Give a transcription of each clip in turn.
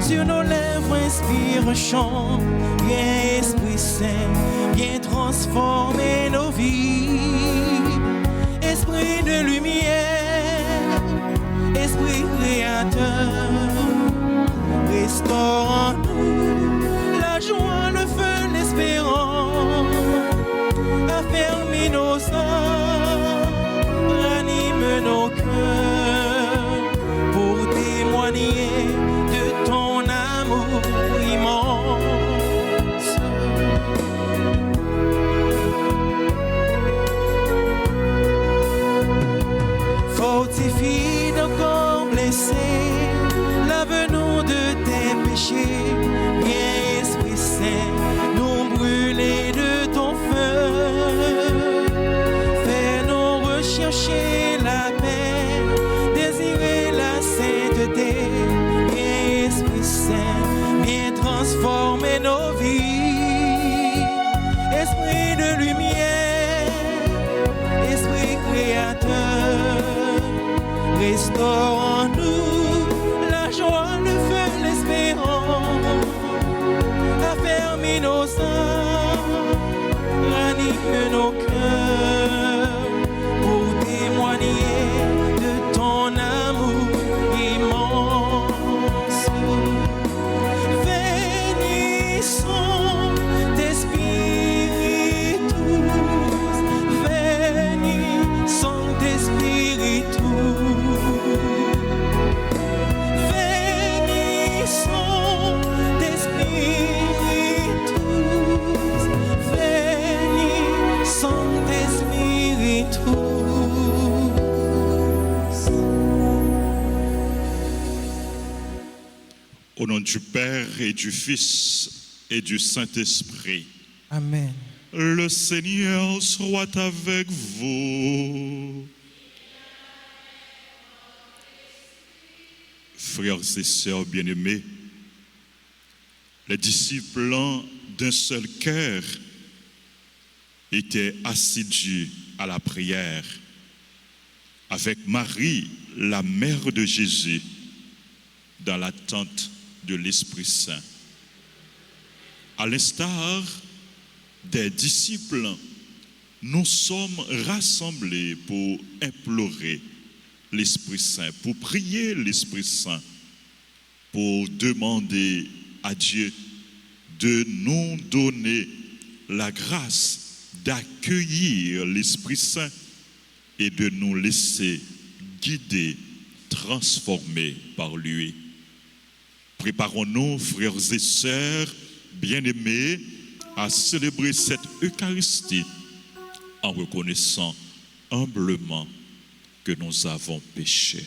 Sur nos lèvres inspire un chant. Viens Esprit Saint, viens transformer nos vies. Esprit de lumière, Esprit créateur, restaure en nous la joie, le feu, l'espérance. Affermis nos âmes, ranime nos cœurs pour témoigner de ton amour immense. Fortifie nos corps blessés, lave-nous de tes péchés. Viens Esprit Saint, nous brûler de ton feu. Fais-nous rechercher la paix, désirer la sainteté. Viens Esprit Saint, viens transformer nos vies. Esprit de lumière, Esprit créateur, restaure en nous la joie, le feu, l'espérance. Affermis nos âmes, ranime nos cœurs pour témoigner de ton amour immense. Bénissons tes spiritus, bénissons tes spiritus. Au nom du Père et du Fils et du Saint-Esprit. Amen. Le Seigneur soit avec vous. Frères et sœurs bien-aimés, les disciples d'un seul cœur étaient assidus à la prière avec Marie, la mère de Jésus, dans l'attente de l'Esprit Saint. À l'instar des disciples, nous sommes rassemblés pour implorer l'Esprit Saint, pour prier l'Esprit Saint, pour demander à Dieu de nous donner la grâce d'accueillir l'Esprit Saint et de nous laisser guider, transformer par lui. Préparons-nous, frères et sœurs bien-aimés, à célébrer cette Eucharistie en reconnaissant humblement que nous avons péché.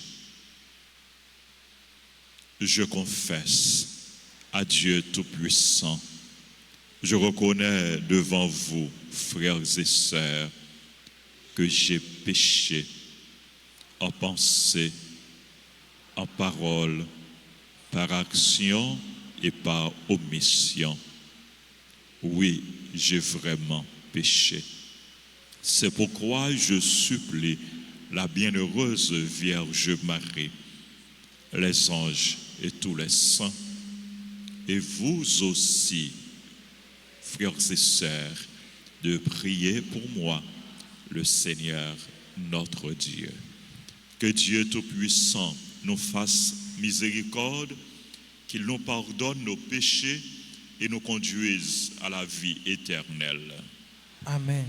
Je confesse à Dieu Tout-Puissant, je reconnais devant vous, frères et sœurs, que j'ai péché en pensée, en parole, par action et par omission. Oui, j'ai vraiment péché. C'est pourquoi je supplie la bienheureuse Vierge Marie, les anges et tous les saints, et vous aussi, frères et sœurs, de prier pour moi, le Seigneur notre Dieu. Que Dieu Tout-Puissant nous fasse miséricorde, qu'il nous pardonne nos péchés et nous conduise à la vie éternelle. Amen.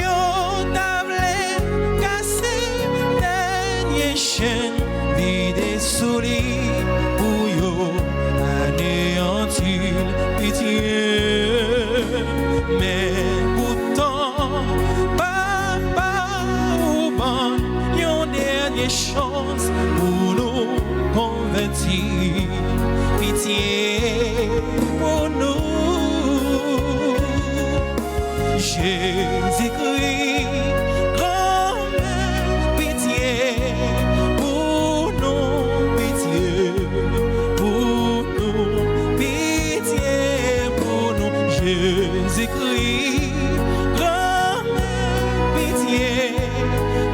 Yo table Jésus-Christ, grand-mère, pitié pour nous, pitié pour nous, pitié pour nous, Jésus-Christ, grand-mère, pitié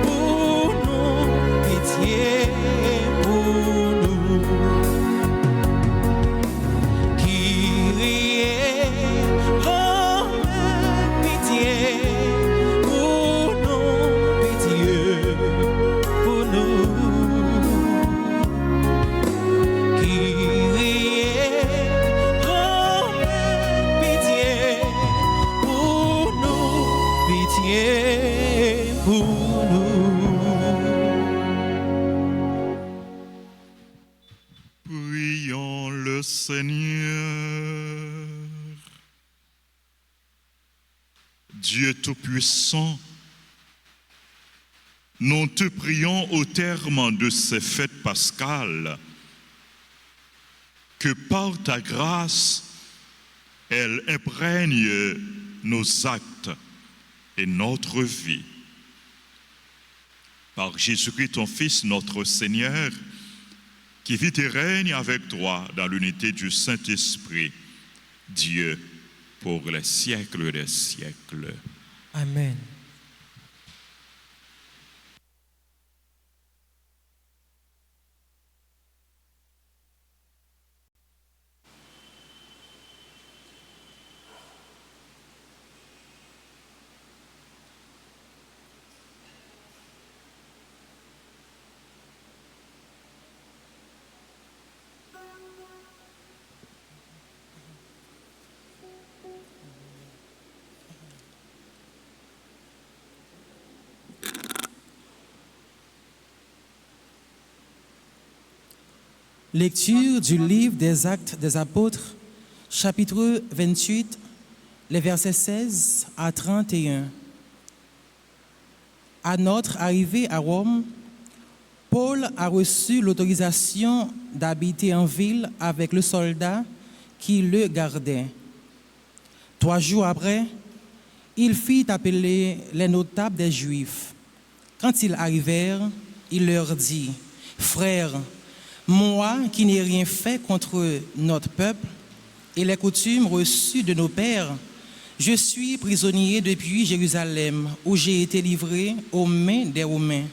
pour nous, pitié pour nous. Kyrie, grand-mère, pitié pour nous, pitié pour nous. Kyrie, grand-mère, pitié pour nous, pitié pour nous. Prions le Seigneur. Dieu Tout-Puissant, nous te prions au terme de ces fêtes pascales que par ta grâce, elles imprègnent nos actes et notre vie. Par Jésus-Christ, ton Fils, notre Seigneur, qui vit et règne avec toi dans l'unité du Saint-Esprit, Dieu, pour les siècles des siècles. Amen. Lecture du livre des Actes des Apôtres, chapitre 28, les versets 16 à 31. À notre arrivée à Rome, Paul a reçu l'autorisation d'habiter en ville avec le soldat qui le gardait. 3 jours après, il fit appeler les notables des Juifs. Quand ils arrivèrent, il leur dit : « Frères, moi qui n'ai rien fait contre notre peuple et les coutumes reçues de nos pères, je suis prisonnier depuis Jérusalem, où j'ai été livré aux mains des Romains.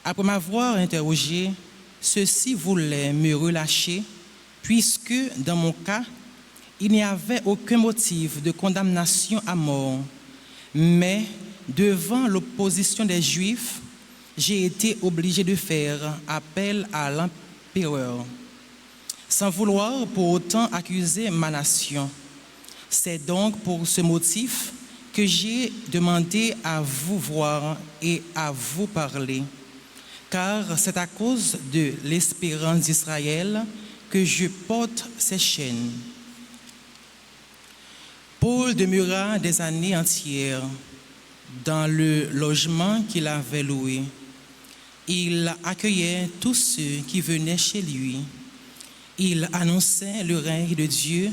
Après m'avoir interrogé, ceux-ci voulaient me relâcher, puisque dans mon cas, il n'y avait aucun motif de condamnation à mort. Mais devant l'opposition des Juifs, j'ai été obligé de faire appel à l'empereur, sans vouloir pour autant accuser ma nation. C'est donc pour ce motif que j'ai demandé à vous voir et à vous parler, car c'est à cause de l'espérance d'Israël que je porte ces chaînes. » Paul demeura des années entières dans le logement qu'il avait loué. Il accueillait tous ceux qui venaient chez lui. Il annonçait le règne de Dieu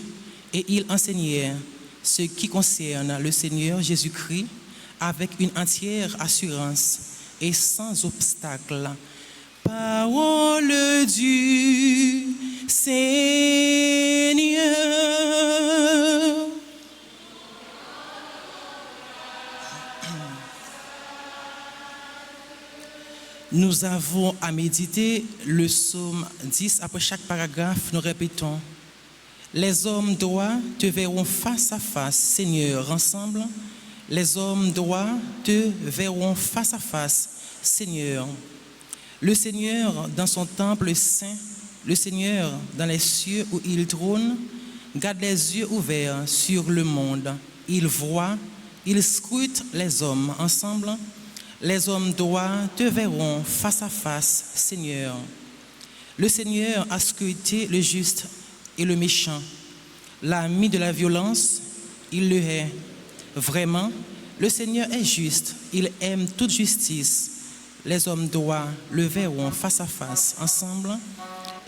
et il enseignait ce qui concerne le Seigneur Jésus-Christ avec une entière assurance et sans obstacle. Parole du Seigneur. Nous avons à méditer le psaume 10. Après chaque paragraphe, nous répétons : les hommes droits te verront face à face, Seigneur. Ensemble, les hommes droits te verront face à face, Seigneur. Le Seigneur dans son temple saint, le Seigneur dans les cieux où il trône, garde les yeux ouverts sur le monde. Il voit, il scrute les hommes. Ensemble, les hommes droits te verront face à face, Seigneur. Le Seigneur a scruté le juste et le méchant. L'ami de la violence, il le hait. Vraiment, le Seigneur est juste, il aime toute justice. Les hommes droits le verront face à face. Ensemble,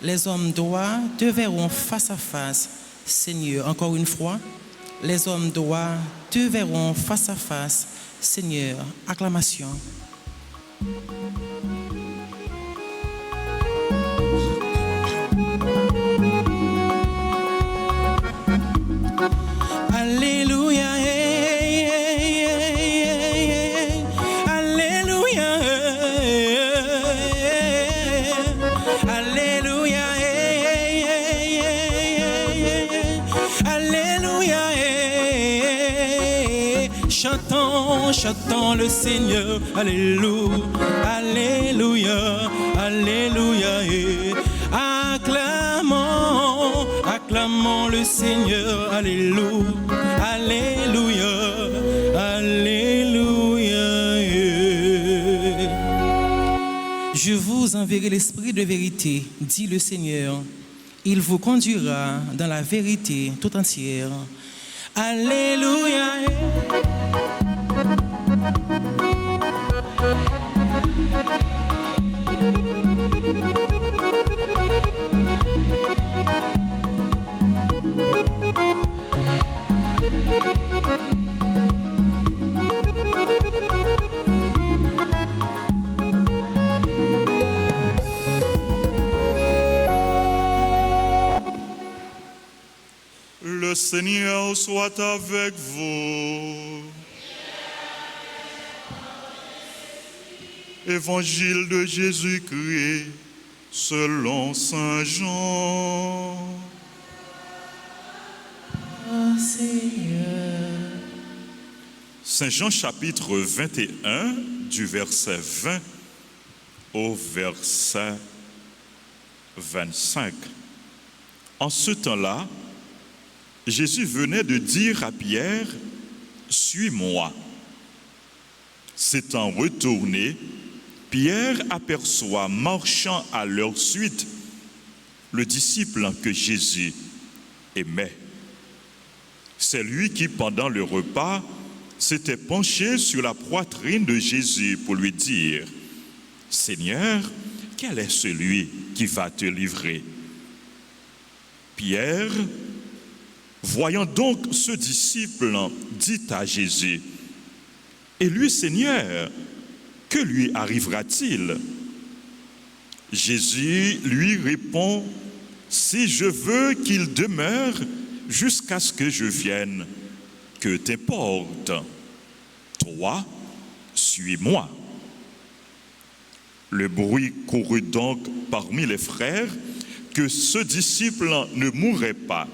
les hommes droits te verront face à face, Seigneur. Encore une fois, Les hommes droits te verront face à face, Seigneur. Acclamation. Alléluia, hey, hey, hey, hey. Alléluia, hey, Alléluia, hey, hey, hey, hey. Alléluia, hey. Chantons, chantons le Seigneur, Alléluia, Alléluia, Alléluia, hey. Acclamons, acclamons le Seigneur, Alléluia, Alléluia, Alléluia. Je vous enverrai l'Esprit de vérité, dit le Seigneur. Il vous conduira dans la vérité tout entière. Alléluia. Le Seigneur soit avec vous. Évangile de Jésus-Christ selon Saint Jean. Oh, Seigneur. Saint Jean chapitre 21 du verset 20 au verset 25. En ce temps-là, Jésus venait de dire à Pierre, « Suis-moi ». S'étant retourné, Pierre aperçoit marchant à leur suite le disciple que Jésus aimait. C'est lui qui, pendant le repas, s'était penché sur la poitrine de Jésus pour lui dire, « Seigneur, quel est celui qui va te livrer ?» Pierre, voyant donc ce disciple, dit à Jésus, « Et lui, Seigneur, que lui arrivera-t-il » Jésus lui répond, « Si je veux qu'il demeure jusqu'à ce que je vienne, que t'importe. Toi, suis-moi. » Le bruit courut donc parmi les frères que ce disciple ne mourrait pas.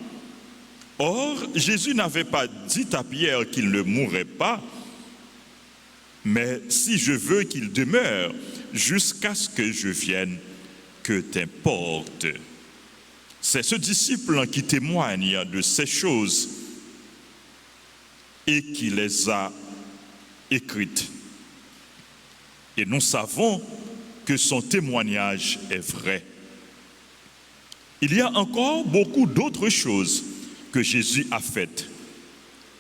Or, Jésus n'avait pas dit à Pierre qu'il ne mourrait pas, mais si je veux qu'il demeure jusqu'à ce que je vienne, que t'importe. C'est ce disciple qui témoigne de ces choses et qui les a écrites. Et nous savons que son témoignage est vrai. Il y a encore beaucoup d'autres choses que Jésus a faites.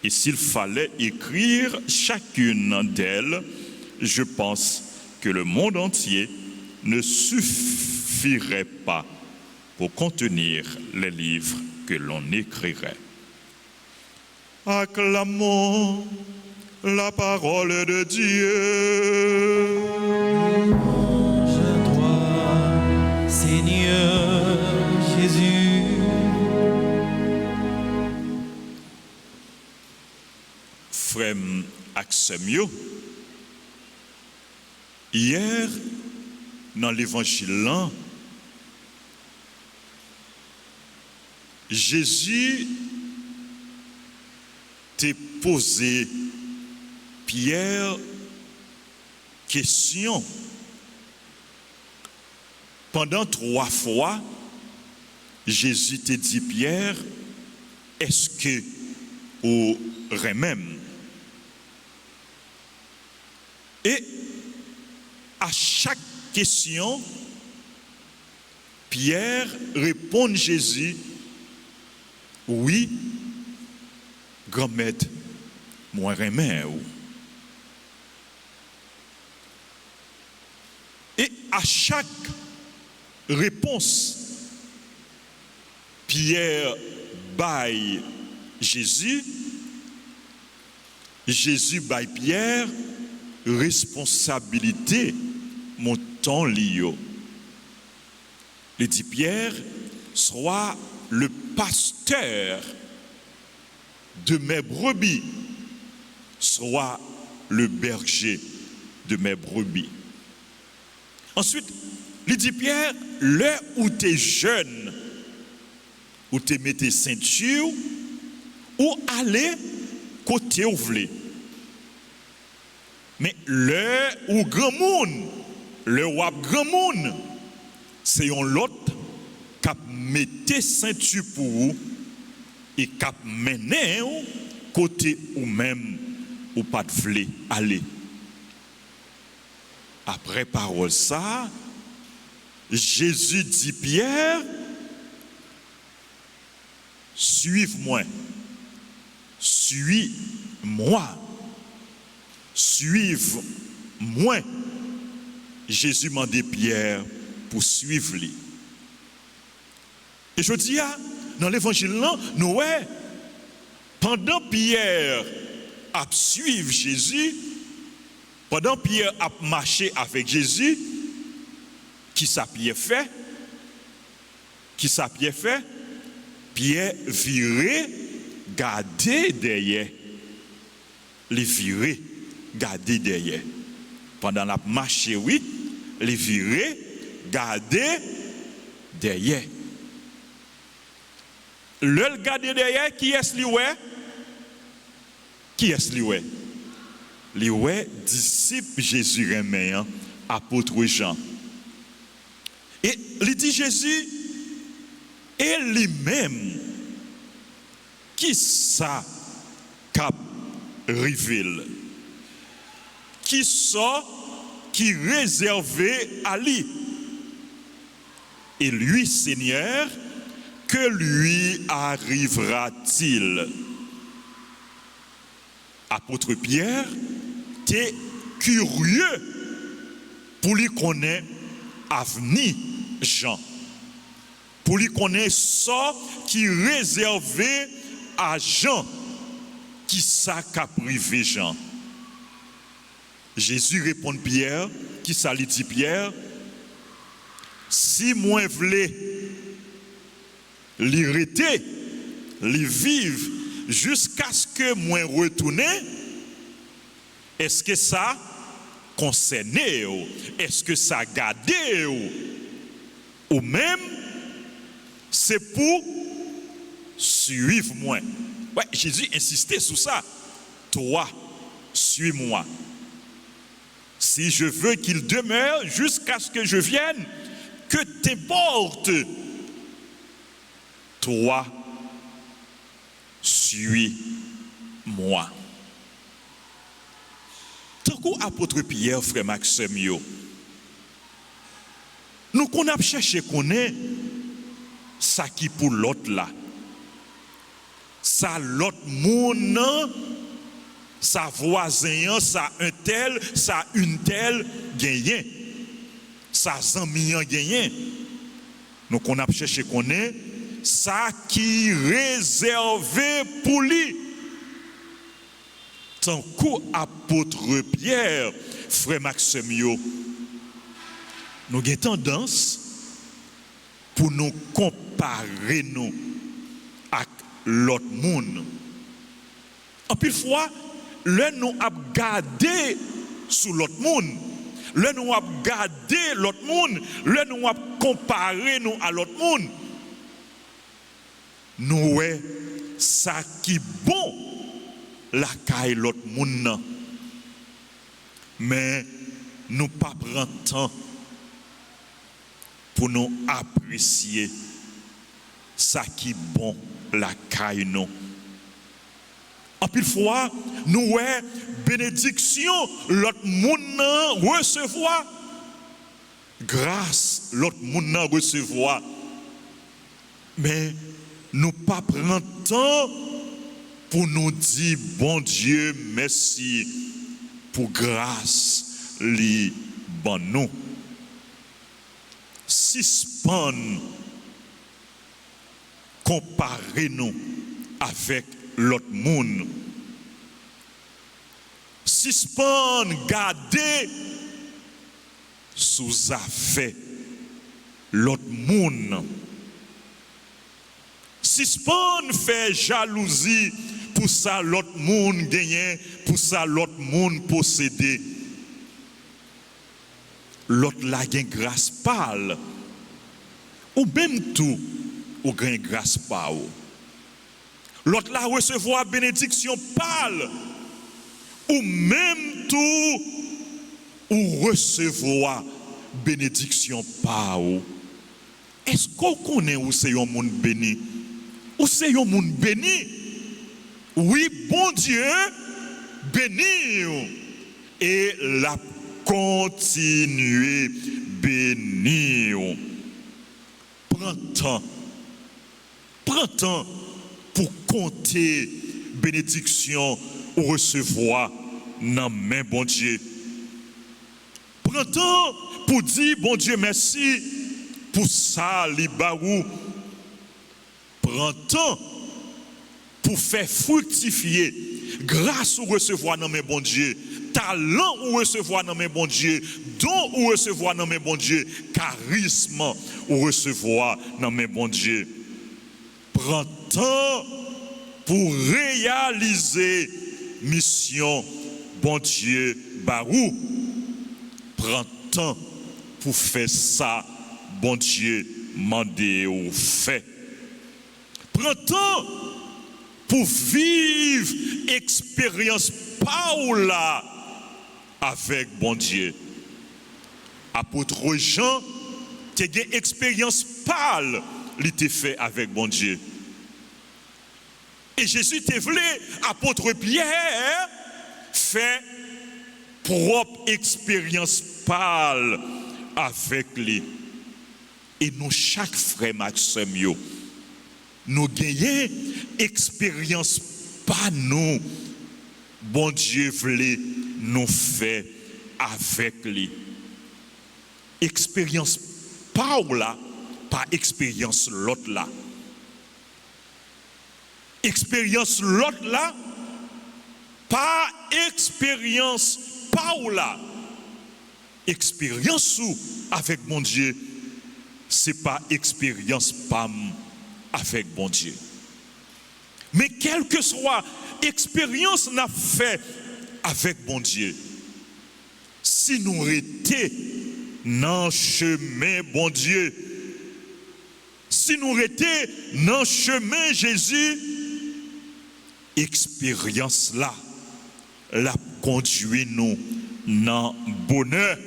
Et s'il fallait écrire chacune d'elles, je pense que le monde entier ne suffirait pas pour contenir les livres que l'on écrirait. Acclamons la parole de Dieu. Louange à toi, Seigneur Jésus. Frère Axemio, hier, dans l'évangile, Jésus t'a posé Pierre question. Pendant 3 fois, Jésus t'a dit, Pierre, est-ce que ou même? Et à chaque question, Pierre répond Jésus, oui, grand-maître, moi remets. Et à chaque réponse, Pierre baille Jésus, Jésus baille Pierre responsabilité montant lio. Il dit Pierre, sois le pasteur de mes brebis, sois le berger de mes brebis. Ensuite, il dit Pierre, l'heure où tu es jeune, où tu mets tes ceintures, ou aller côté où vous voulez. Mais l'heure où grand monde, le wap grand monde, c'est un l'autre qui mette ceinture pour vous et qui mène côté ou même ou pas de vle aller. Après parole ça, Jésus dit Pierre, suive-moi, suis-moi, suive-moi. Jésus m'a dit Pierre pour suivre lui. Et je dis, dans l'évangile, nous, pendant Pierre a suivi Jésus, pendant Pierre a marché avec Jésus, qui ça Pierre fait? Pierre virait, garder derrière. Les virer, garder derrière. Pendant la marché, oui, les virer, garder derrière. Le garder derrière, qui est-ce lui? Qui est-ce lui? Les disciples Jésus remet, apôtre Jean. Et il dit Jésus, et lui-même, qui ça cap révèle? Qui ça qui réservé à lui? Et lui, Seigneur, que lui arrivera-t-il? Apôtre Pierre, t'es curieux pour lui connaître avenir Jean, pour lui connaître ça qui réservé à Jean, qui ça qu'a privé Jean. Jésus répond Pierre, qui ça lui dit Pierre, si moi voulais li rete, li vive jusqu'à ce que moi retourne, est-ce que ça concerne ou est-ce que ça garde ou même c'est pour suivre moi? Ouais, Jésus insistait sur ça. Toi, suis-moi. Si je veux qu'il demeure jusqu'à ce que je vienne, que t'importe. Toi, suis-moi. Tant qu'apôtre Pierre, frère Maxime, nous qu'on a cherché qu'on est, ça qui pour l'autre là. Ça l'autre monde, ça voisin, ça un tel, ça une telle, gagné. Ça zamian gagné. Nous qu'on a cherché qu'on est, ça qui réservé pour lui. Tant qu'apôtre Pierre, frère Maxime, nous avons tendance pour nous comparer nous avec l'autre monde. En plus fois, le nous a gardé sous l'autre monde. Le nous a gardé l'autre monde. Le nous a comparé nous à l'autre monde. Nous ça qui bon la caille l'autre monde. Mais nous pas prendre temps pour nous apprécier ça qui bon la caille nous. En pile fois, nous bénédiction l'autre monde recevoir, grâce l'autre monde recevoir. Mais nous pas prendre temps pour nous dire bon Dieu merci pour grâce li bon nous. Suspend comparer nous avec l'autre monde. suspend, garder sous affaire l'autre monde. Suspend, fait jalousie pour ça l'autre monde gagner, pour ça l'autre monde posséder. L'autre la gagne grâce pâle. Ou même tout, ou gagne grâce pâle. L'autre la recevoir bénédiction pâle. Ou même tout, ou recevoir bénédiction pâle. Est-ce qu'on connaît où c'est un monde béni? Ou c'est un monde béni? Oui, bon Dieu, béni. Et la continuer béni. Prends temps pour compter bénédiction ou recevoir dans main bon Dieu. Prends temps pour dire bon Dieu merci pour ça li barou. Prends temps pour faire fructifier grâce ou recevoir dans mes bon Dieu, talent ou recevoir dans mes bon Dieu, don ou recevoir dans mes bon Dieu, charisme ou recevoir dans mes bon Dieu. Prends temps pour réaliser mission bon Dieu barou. Prends temps pour faire ça bon Dieu mandé ou fait. Prends temps pour vivre expérience Paola avec bon Dieu. Apôtre Jean, tu as une expérience pâle, il t'a fait avec bon Dieu. Et Jésus t'a voulu, apôtre Pierre, fait propre expérience pâle avec lui. Et nous, chaque frère Maxime, nous gagnons expérience pas nous. Bon Dieu voulait nous faire avec lui. Expérience pas là, pas expérience l'autre là. Expérience l'autre là, pas expérience pas là. Expérience avec mon Dieu, c'est pas expérience pas avec bon Dieu. Mais quelle que soit expérience n'a fait avec bon Dieu, si nous étions dans le chemin bon Dieu, si nous étions dans le chemin Jésus, expérience là, la conduit nous dans le bonheur,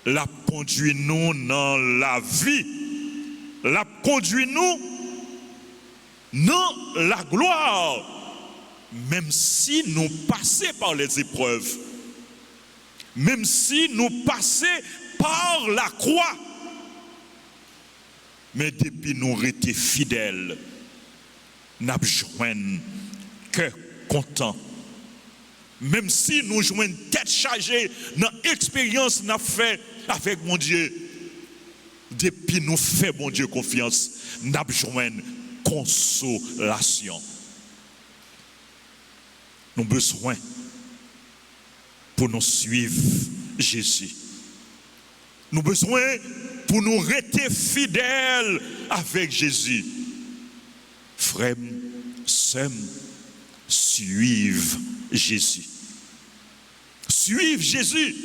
la conduit nous dans la vie, la conduit nous dans la gloire, même si nous passons par les épreuves, même si nous passons par la croix, mais depuis nous restés fidèles, nous joignons cœur content. Même si nous joignons tête chargée dans l'expérience nous fait avec mon Dieu, depuis nous fait mon Dieu confiance, nous joignons consolation. Nous avons besoin pour nous suivre Jésus. Nous avons besoin pour nous rester fidèles avec Jésus. Frères, sœurs, suivre Jésus. Suivre Jésus.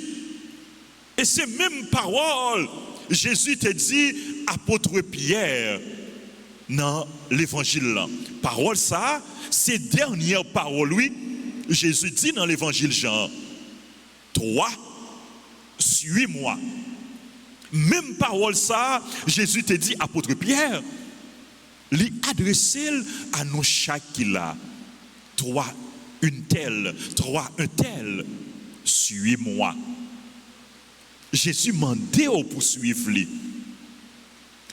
Et ces mêmes paroles, Jésus te dit, apôtre Pierre, dans l'évangile. Parole ça, ces dernières paroles, oui, Jésus dit dans l'évangile Jean, toi, suis-moi. Même parole ça, Jésus te dit, apôtre Pierre, lui adresser à nous chaque qui là. Toi, une telle, toi, un tel, suis-moi. Jésus mandait pour suivre lui.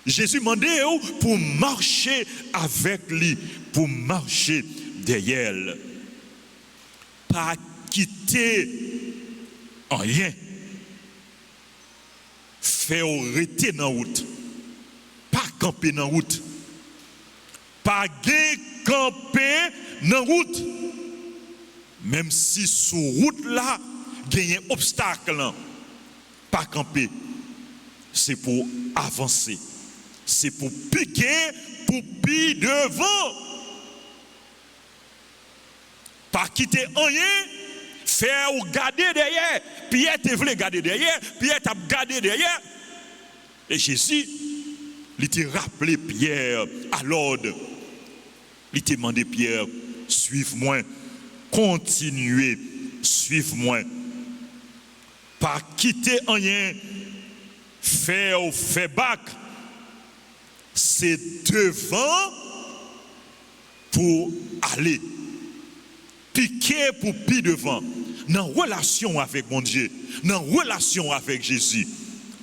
Jésus mandait pour marcher avec lui, pour marcher derrière elle. Pas quitter rien. Faire arrêter dans la route. Pas camper dans la route. Pas camper dans la route. Même si sur route là, il y a un obstacle, pas camper. C'est pour avancer. C'est pour piquer, pour piller devant. Pas quitter rien, faire ou garder derrière. Pierre te voulait garder derrière, Pierre t'a gardé derrière. Et Jésus, il t'a rappelé Pierre à l'ordre. Il t'a demandé Pierre, suive-moi, continuez, suive-moi. Pas quitter rien, faire ou faire bac. C'est devant pour aller. Piquer pour pied devant. Dans relation avec mon Dieu, dans relation avec Jésus,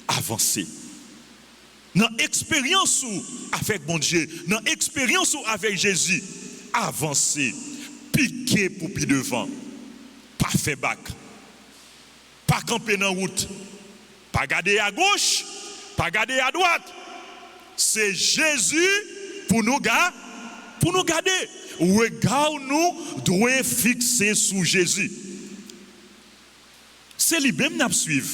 avancer. Dans expérience avec mon Dieu, dans expérience avec Jésus, avancer. Piquer pour pied devant. Pas faire bac. Pas camper dans la route. Pas garder à gauche, pas garder à droite. C'est Jésus pour nous garder. Regard nous doit fixer sur Jésus. C'est lui-même qui suivre.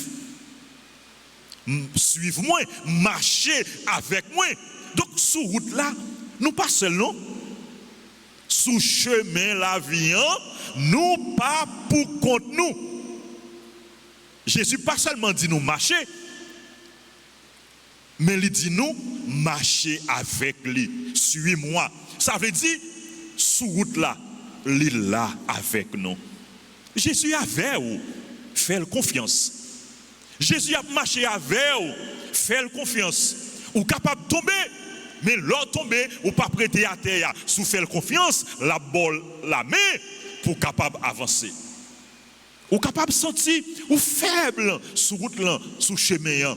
Suivez-moi, marchez avec moi. Donc, sur route là, nous pas seulement. Sous chemin la vie, nous pas pour compte nous. Jésus pas seulement dit nous marcher, mais il dit nous marcher avec lui. Suis-moi. Ça veut dire, sous route là, il est là avec nous. Jésus avec vous, faites confiance. Jésus a marché avec vous, faites confiance. Ou capable de tomber, mais l'autre tomber, ou pas prêter à terre. Sous faites confiance, la balle, la main, pour capable d'avancer. Ou capable de sentir, ou faible, sous route là, sous chemin,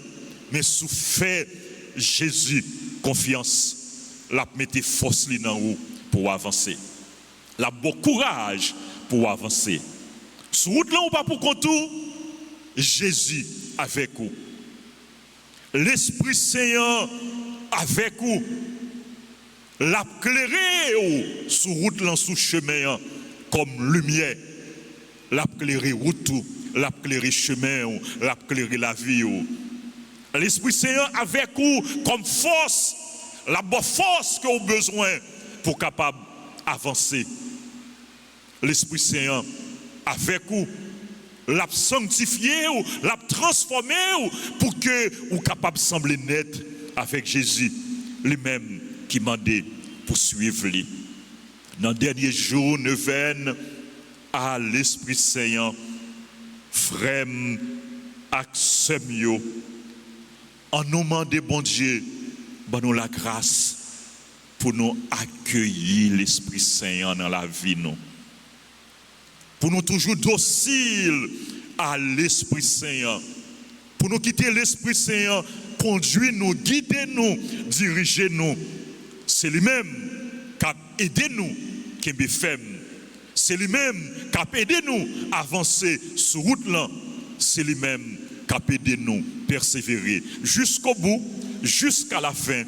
mais sous fait Jésus confiance, la mettez force dans vous pour avancer. La bon courage pour avancer. Sous route là ou pas pour contour, Jésus avec vous. L'Esprit Saint avec vous. L'a éclairé sous route là, sous chemin comme lumière. L'a éclairé route, l'a éclairé chemin, l'a éclairé la vie. L'Esprit Saint avec vous comme force, la bonne force que vous avez besoin pour capable avancer. L'Esprit Saint avec vous, l'a sanctifié, l'a transformé pour que vous capable de sembler net avec Jésus, lui-même qui m'a dit pour suivre lui. Dans le dernier jour, nous venons à l'Esprit Saint, frère, accès en nous demandant, bon Dieu, ben nous la grâce pour nous accueillir l'Esprit Saint dans la vie. Nous. Pour nous toujours dociles à l'Esprit Saint. Pour nous quitter l'Esprit Saint, conduire nous, guider nous, diriger nous. C'est lui-même qui a aidé nous, qui est fait. C'est lui-même qui a aidé nous à avancer sur route là. C'est lui-même qui a aidé nous persévérer jusqu'au bout, jusqu'à la fin,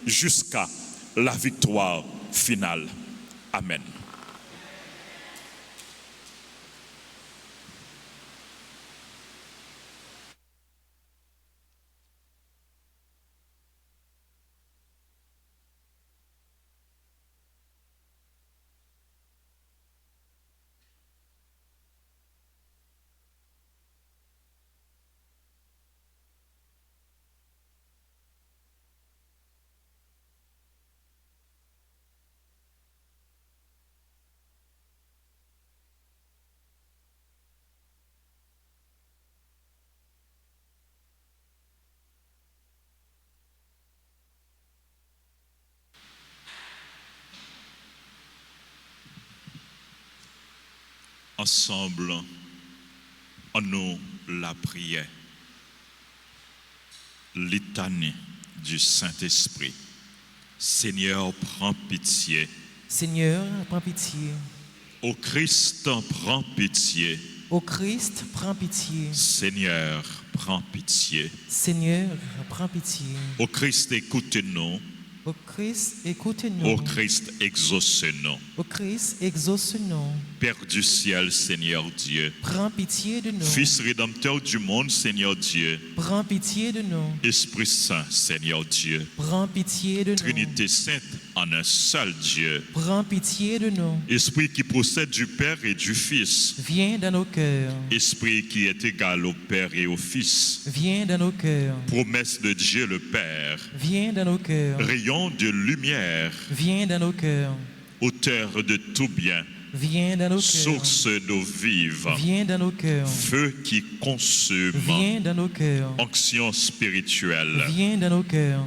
jusqu'à la victoire finale. Amen. Ensemble, en nous la prière. Litanie du Saint-Esprit. Seigneur, prends pitié. Seigneur, prends pitié. Ô Christ, prends pitié. Ô Christ, prends pitié. Seigneur, prends pitié. Seigneur, prends pitié. Ô Christ, écoute-nous. Ô Christ, écoute-nous. Ô Christ, exauce-nous. Ô Christ, exauce-nous. Père du ciel, Seigneur Dieu. Prends pitié de nous. Fils rédempteur du monde, Seigneur Dieu. Prends pitié de nous. Esprit Saint, Seigneur Dieu. Prends pitié de nous. Trinité sainte en un seul Dieu. Prends pitié de nous. Esprit qui procède du Père et du Fils. Viens dans nos cœurs. Esprit qui est égal au Père et au Fils. Viens dans nos cœurs. Promesse de Dieu le Père. Viens dans nos cœurs. Rayon de lumière. Viens dans nos cœurs. Auteur de tout bien. Viens dans nos cœurs. Source d'eau vive. Viens dans nos cœurs. Feu qui consume. Viens dans nos cœurs. Onction spirituelle. Viens dans nos cœurs.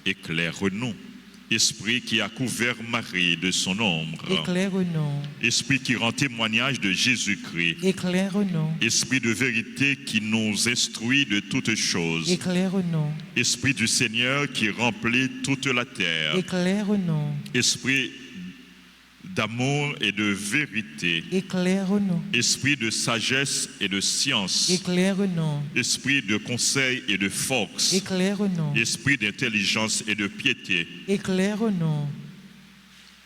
Éclaire-nous. Esprit qui a couvert Marie de son ombre. Éclaire-nous. Esprit qui rend témoignage de Jésus-Christ. Éclaire-nous. Esprit de vérité qui nous instruit de toutes choses. Éclaire-nous. Esprit du Seigneur qui remplit toute la terre. Éclaire-nous. Esprit d'amour et de vérité. Éclaire-nous. Esprit de sagesse et de science. Éclaire-nous. Esprit de conseil et de force. Éclaire-nous. Esprit d'intelligence et de piété. Éclaire-nous.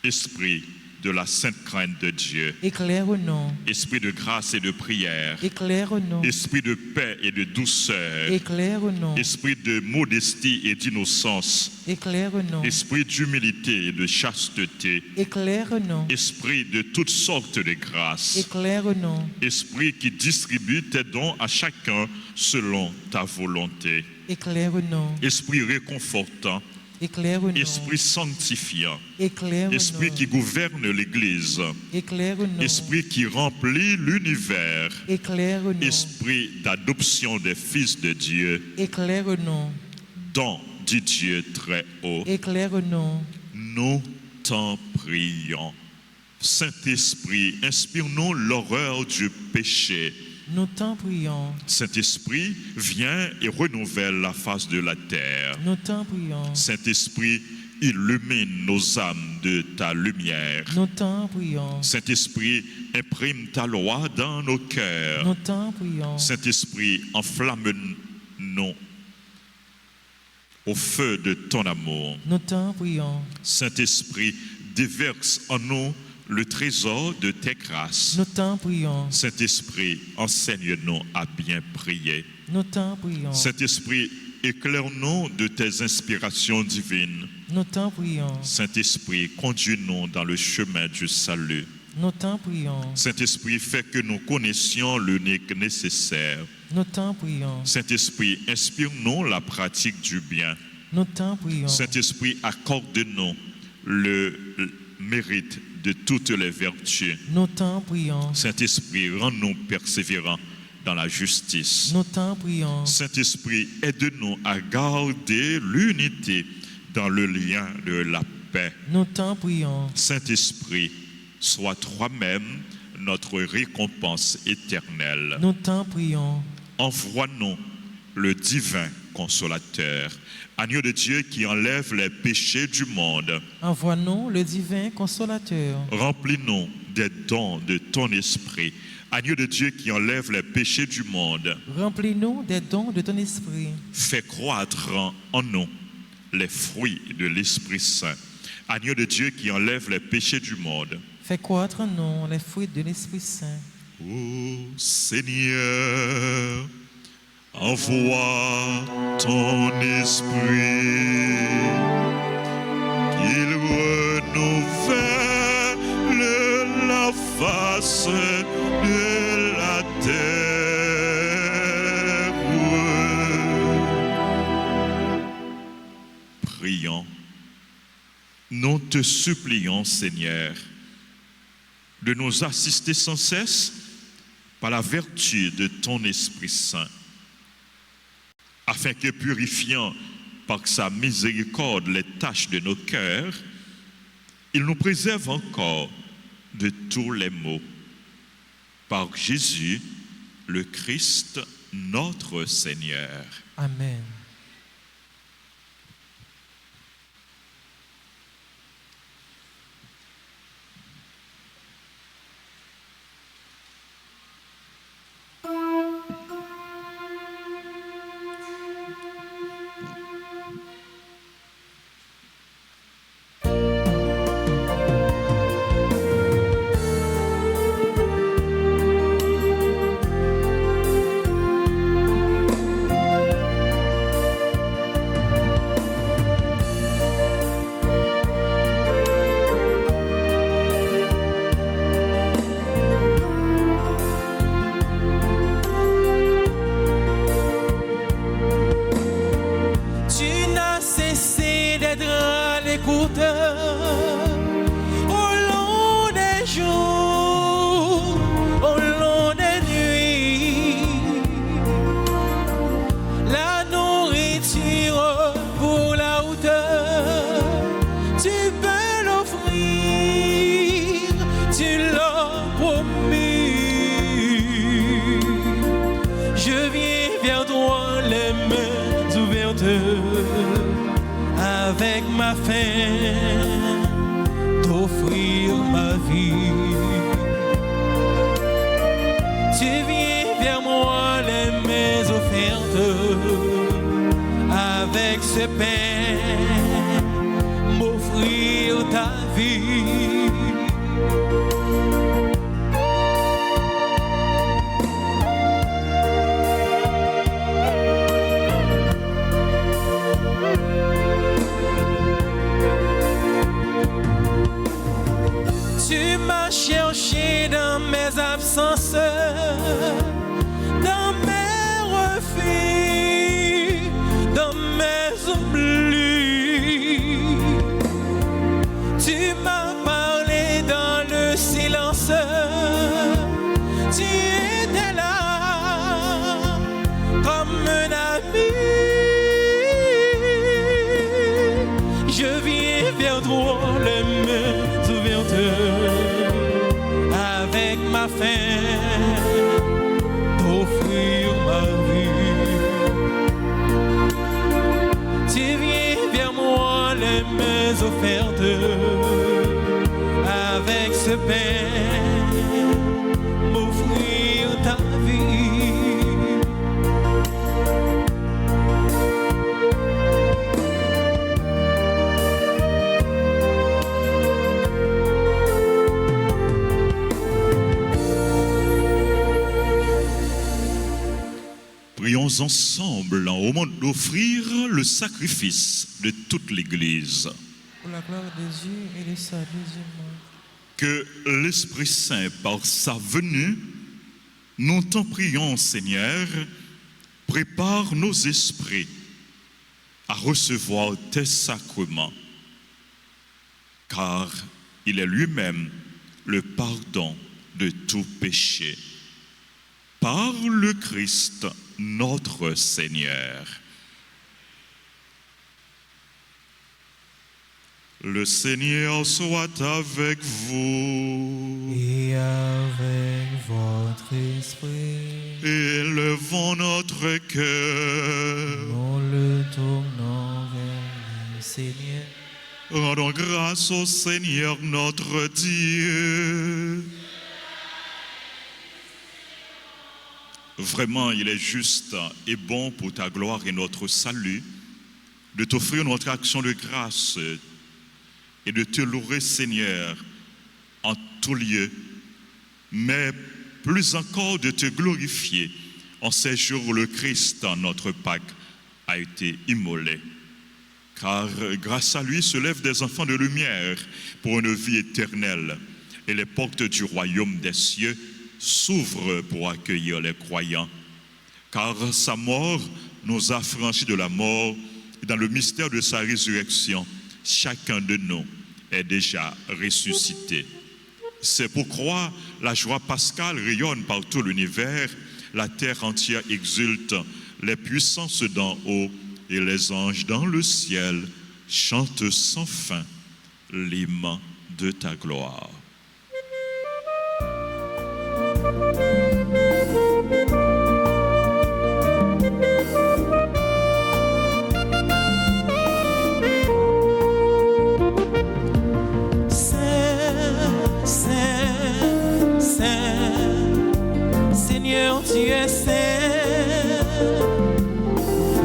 Esprit de la sainte crainte de Dieu. Éclaire-nous. Esprit de grâce et de prière. Éclaire-nous. Esprit de paix et de douceur. Éclaire-nous. Esprit de modestie et d'innocence. Éclaire-nous. Esprit d'humilité et de chasteté. Éclaire-nous. Esprit de toutes sortes de grâces. Éclaire-nous. Esprit qui distribue tes dons à chacun selon ta volonté. Éclaire-nous. Esprit réconfortant. Éclaire-nous. Esprit sanctifiant. Éclaire-nous. Esprit qui gouverne l'Église. Éclaire-nous. Esprit qui remplit l'univers. Éclaire-nous. Esprit d'adoption des fils de Dieu. Éclaire-nous. Don du Dieu très haut. Éclaire-nous. Nous t'en prions. Saint-Esprit, inspire-nous l'horreur du péché. Nous t'en prions. Saint-Esprit, viens et renouvelle la face de la terre. Nous t'en prions. Saint-Esprit, illumine nos âmes de ta lumière. Nous t'en prions. Saint-Esprit, imprime ta loi dans nos cœurs. Nous t'en prions. Saint-Esprit, enflamme-nous au feu de ton amour. Nous t'en prions. Saint-Esprit, déverse en nous le trésor de tes grâces. Nous t'en prions. Saint-Esprit, enseigne-nous à bien prier. Nous t'en prions. Saint-Esprit, éclaire-nous de tes inspirations divines. Nous t'en prions. Saint-Esprit, conduis-nous dans le chemin du salut. Nous t'en prions. Saint-Esprit, fais que nous connaissions l'unique nécessaire. Nous t'en prions. Saint-Esprit, inspire-nous la pratique du bien. Nous t'en prions. Saint-Esprit, accorde-nous le mérite de toutes les vertus. Nous t'en prions. Saint-Esprit, rends-nous persévérants dans la justice. Nous t'en prions. Saint-Esprit, aide-nous à garder l'unité dans le lien de la paix. Nous t'en prions. Saint-Esprit, sois toi-même notre récompense éternelle. Nous t'en prions. Envoie-nous le divin consolateur, agneau de Dieu qui enlève les péchés du monde. Envoie-nous le divin consolateur. Remplis-nous des dons de ton esprit, agneau de Dieu qui enlève les péchés du monde. Remplis-nous des dons de ton esprit. Fais croître en nous les fruits de l'Esprit Saint, agneau de Dieu qui enlève les péchés du monde. Fais croître en nous les fruits de l'Esprit Saint. Ô Seigneur, envoie ton esprit, qu'il renouvelle la face de la terre. Prions. Nous te supplions, Seigneur, de nous assister sans cesse par la vertu de ton Esprit Saint, afin que, purifiant par sa miséricorde les tâches de nos cœurs, il nous préserve encore de tous les maux. Par Jésus, le Christ, notre Seigneur. Amen. tu l'as promis. Je viens vers toi les mains ouvertes, avec ma faim, t'offrir ma vie. Tu viens vers moi les mains offertes, avec ce pain, m'offrir ta vie. Tu m'as cherché dans mes absences, dans mes refus, dans mes oublis. Tu m'as parlé dans le silence, tu étais là comme un ami. Je viens vers toi les mains ouvertes, avec ma faim, t'offrir ma vie. Tu viens vers moi les mains offertes, avec ce pain, m'offrir ta vie. Prions ensemble au moment d'offrir le sacrifice de toute l'Église. Pour la gloire de Dieu et le salut du monde. Que l'Esprit Saint, par sa venue, nous t'en prions, Seigneur, prépare nos esprits à recevoir tes sacrements, car il est lui-même le pardon de tout péché. Par le Christ, notre Seigneur. Le Seigneur soit avec vous. Et avec votre esprit, Élevons notre cœur. nous le tournons vers le Seigneur. Rendons grâce au Seigneur notre Dieu. Vraiment, il est juste et bon pour ta gloire et notre salut de t'offrir notre action de grâce et de te louer, Seigneur, en tout lieu, mais plus encore de te glorifier en ces jours où le Christ, notre Pâque, a été immolé. Car grâce à lui se lèvent des enfants de lumière pour une vie éternelle, et les portes du royaume des cieux s'ouvrent pour accueillir les croyants. Car sa mort nous a affranchis de la mort, et dans le mystère de sa résurrection, chacun de nous est déjà ressuscité. C'est pourquoi la joie pascale rayonne par tout l'univers, la terre entière exulte, les puissances d'en haut et les anges dans le ciel chantent sans fin l'hymne de ta gloire. Seigneur, tu es saint,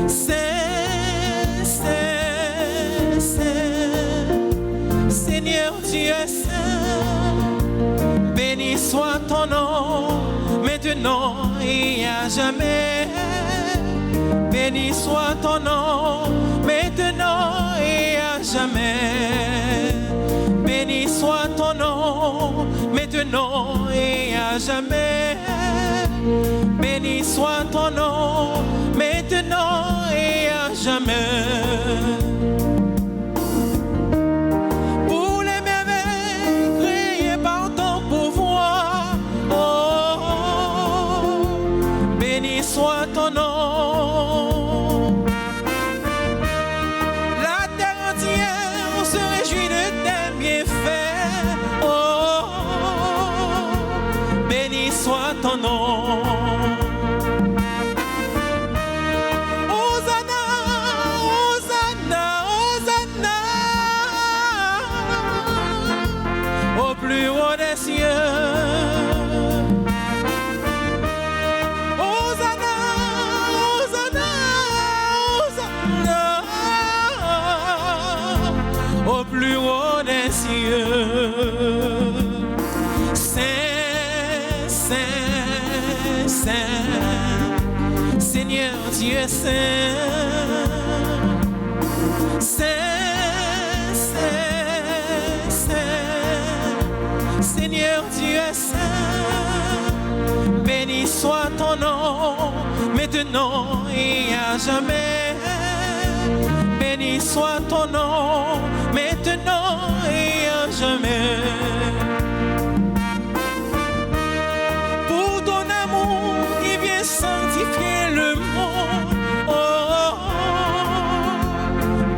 saint, saint, saint. Seigneur, tu es saint. Béni soit ton nom, maintenant et à jamais. Béni soit ton nom, maintenant et à jamais. Béni soit ton nom, maintenant et à jamais. Béni soit ton nom, maintenant et à jamais. Pour les merveilles créées par ton pouvoir, oh, béni soit ton nom. La terre entière se réjouit de tes bienfaits, oh, des cieux. Hosanna, Hosanna, Hosanna, au plus haut des cieux. Saint, Saint, Saint, Seigneur Dieu Saint. Saint, Saint, Saint, Seigneur Dieu Saint, béni soit ton nom, maintenant et à jamais. Béni soit ton nom, maintenant et à jamais. Pour ton amour qui vient sanctifier le monde.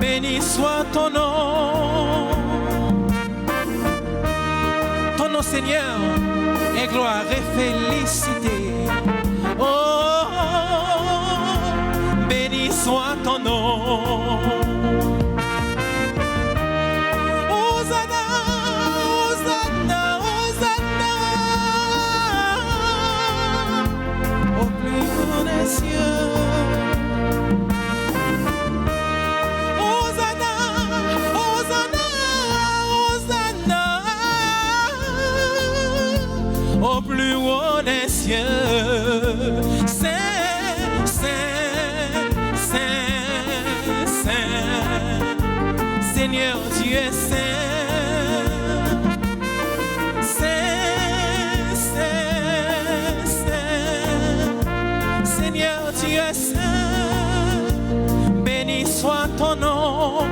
Béni soit ton nom. Ton nom, Seigneur, est gloire et félicité. Oh, béni soit ton nom. Hosanna, Hosanna, Hosanna, au plus haut des cieux. Au plus haut des cieux, Saint, Saint, Saint, Saint, Seigneur Dieu Saint, Saint, Saint, Saint, Seigneur Dieu Saint, béni soit ton nom,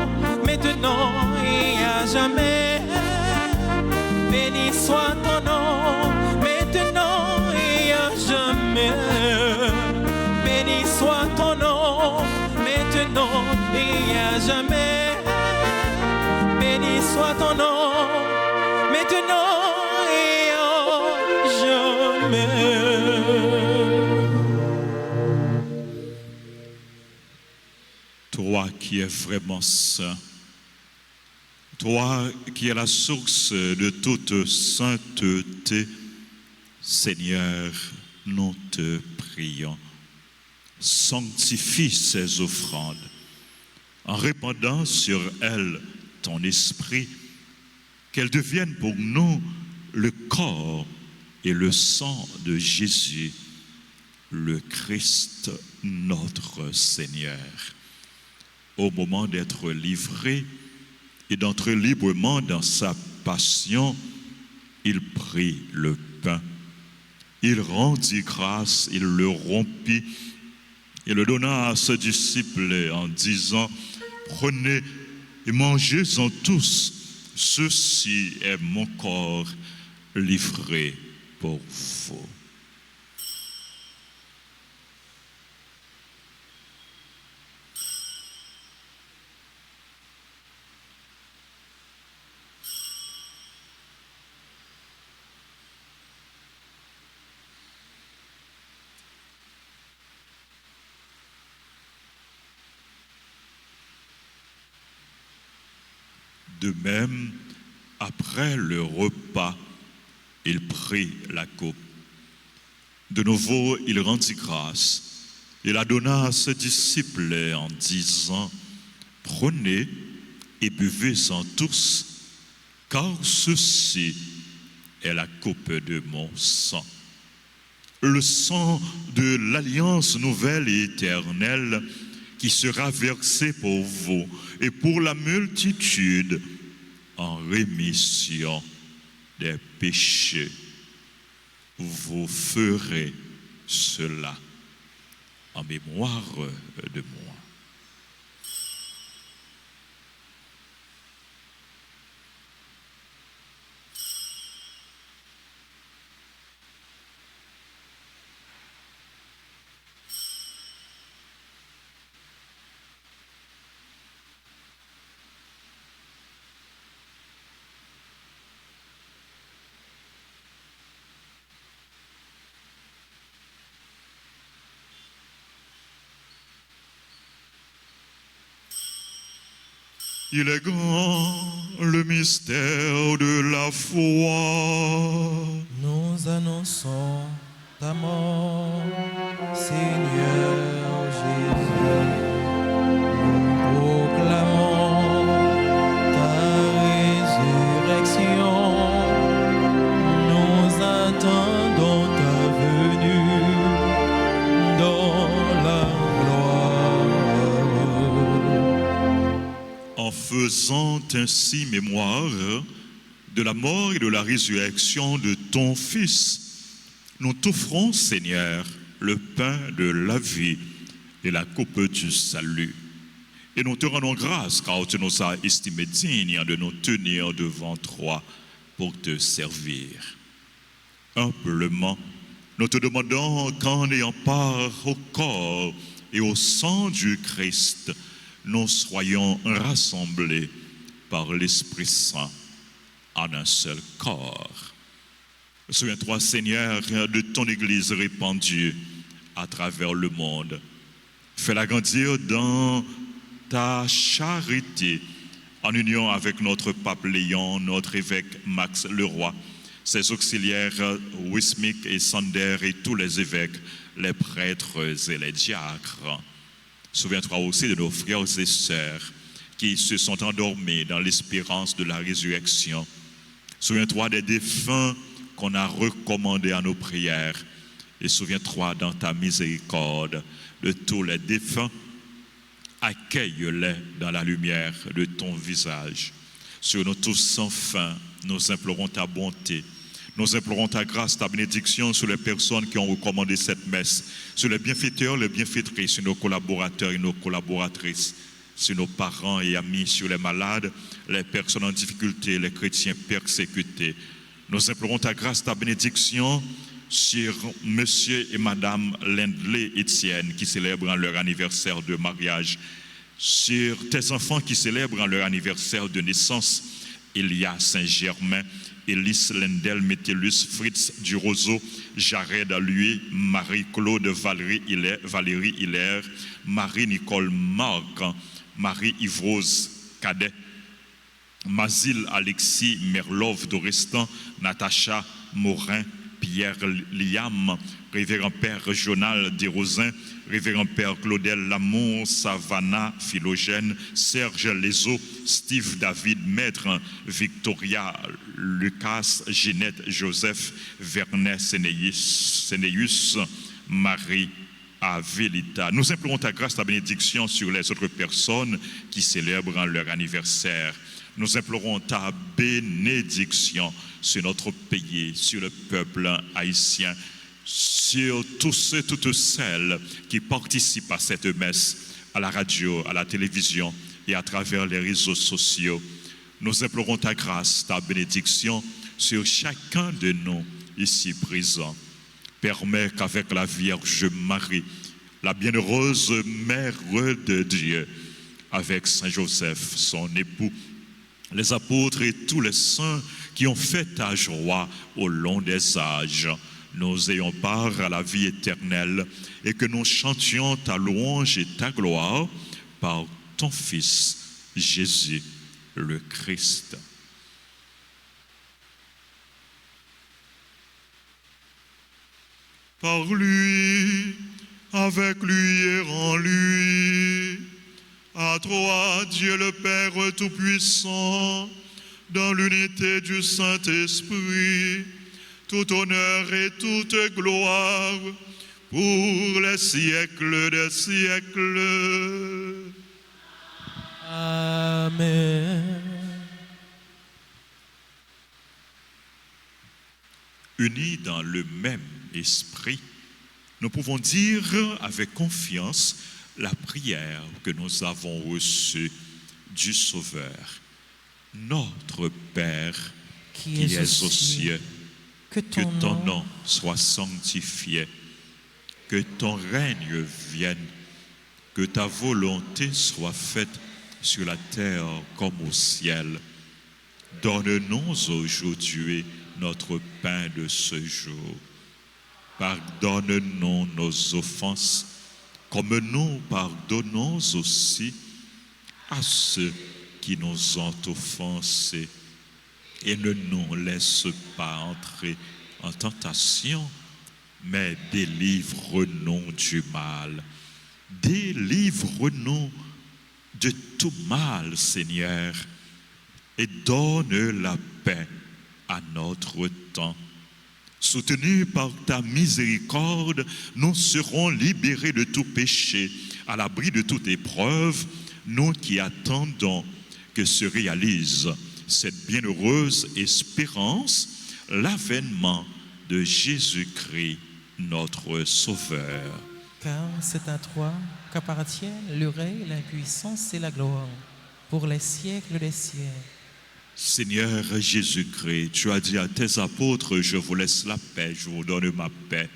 maintenant et à jamais. Béni soit ton nom, maintenant et à jamais. Béni soit ton nom, maintenant et à jamais. Béni soit ton nom, maintenant et à jamais. Toi qui es vraiment saint, toi qui es la source de toute sainteté, Seigneur, nous te prions. Sanctifie ces offrandes en répandant sur elles ton esprit, qu'elles deviennent pour nous le corps et le sang de Jésus, le Christ, notre Seigneur. Au moment d'être livré et d'entrer librement dans sa passion, il prit le pain. Il rendit grâce, il le rompit et le donna à ses disciples en disant, prenez et mangez-en tous, ceci est mon corps livré pour vous. De même, après le repas, il prit la coupe. De nouveau, il rendit grâce. Il la donna à ses disciples en disant, prenez et buvez-en tous, car ceci est la coupe de mon sang. Le sang de l'alliance nouvelle et éternelle qui sera versé pour vous et pour la multitude en rémission des péchés. Vous ferez cela en mémoire de moi. Il est grand le mystère de la foi. Nous annonçons ta mort, Seigneur Jésus. Nous proclamons ta résurrection. Nous attendons ta venue dans la gloire. En faisant ainsi mémoire de la mort et de la résurrection de ton Fils, nous t'offrons, Seigneur, le pain de la vie et la coupe du salut. Et nous te rendons grâce car tu nous as estimés dignes de nous tenir devant toi pour te servir. Humblement, nous te demandons qu'en ayant part au corps et au sang du Christ, nous soyons rassemblés par l'Esprit Saint en un seul corps. Souviens-toi, Seigneur, de ton Église répandue à travers le monde. Fais-la grandir dans ta charité, en union avec notre pape Léon, notre évêque Max Leroy, ses auxiliaires Wismic et Sander et tous les évêques, les prêtres et les diacres. Souviens-toi aussi de nos frères et sœurs qui se sont endormis dans l'espérance de la résurrection. Souviens-toi des défunts qu'on a recommandés à nos prières. Et souviens-toi dans ta miséricorde de tous les défunts. Accueille-les dans la lumière de ton visage. Sur nous tous enfin, nous implorons ta bonté. Nous implorons ta grâce, ta bénédiction sur les personnes qui ont recommandé cette messe, sur les bienfaiteurs, les bienfaitrices, sur nos collaborateurs et nos collaboratrices, sur nos parents et amis, sur les malades, les personnes en difficulté, les chrétiens persécutés. Nous implorons ta grâce, ta bénédiction sur monsieur et madame Lindley Etienne qui célèbrent leur anniversaire de mariage, sur tes enfants qui célèbrent leur anniversaire de naissance, Elia Saint-Germain, Élise Lendel Métellus, Fritz Durozo, Jared Lui, Marie-Claude Valérie Hilaire, Marie-Nicole Marc, Marie-Yvrose Cadet, Mazil Alexis Merlov d'Orestan, Natacha Morin, Pierre Liam, Révérend Père Jonal Desrosins, Révérend Père Claudel Lamour, Savannah Philogène, Serge Lezo, Steve David Maître, Victoria Lucas, Ginette Joseph, Vernet Sénéus, Marie Avelita. Nous implorons ta grâce, ta bénédiction sur les autres personnes qui célèbrent leur anniversaire. Nous implorons ta bénédiction sur notre pays, sur le peuple haïtien, sur tous ceux, toutes celles qui participent à cette messe, à la radio, à la télévision et à travers les réseaux sociaux. Nous implorons ta grâce, ta bénédiction sur chacun de nous ici présents. Permets qu'avec la Vierge Marie, la bienheureuse Mère de Dieu, avec Saint Joseph, son époux, les apôtres et tous les saints qui ont fait ta joie au long des âges, nous ayons part à la vie éternelle et que nous chantions ta louange et ta gloire par ton Fils, Jésus le Christ. Par lui, avec lui et en lui, à toi, Dieu le Père Tout-Puissant, dans l'unité du Saint-Esprit, tout honneur et toute gloire pour les siècles des siècles. Amen. Unis dans le même esprit, nous pouvons dire avec confiance la prière que nous avons reçue du Sauveur. Notre Père qui es aux cieux, que ton nom soit sanctifié, que ton règne vienne, que ta volonté soit faite sur la terre comme au ciel. Donne-nous aujourd'hui notre pain de ce jour. Pardonne-nous nos offenses, comme nous pardonnons aussi à ceux qui nous ont offensés et ne nous laisse pas entrer en tentation, mais délivre-nous du mal. Délivre-nous de tout mal, Seigneur, et donne la paix à notre temps. Soutenus par ta miséricorde, nous serons libérés de tout péché, à l'abri de toute épreuve, nous qui attendons que se réalise cette bienheureuse espérance, l'avènement de Jésus-Christ, notre Sauveur. Car c'est à toi qu'appartiennent le règne, la puissance et la gloire, pour les siècles des siècles. Seigneur Jésus-Christ, tu as dit à tes apôtres, je vous laisse la paix, je vous donne ma paix.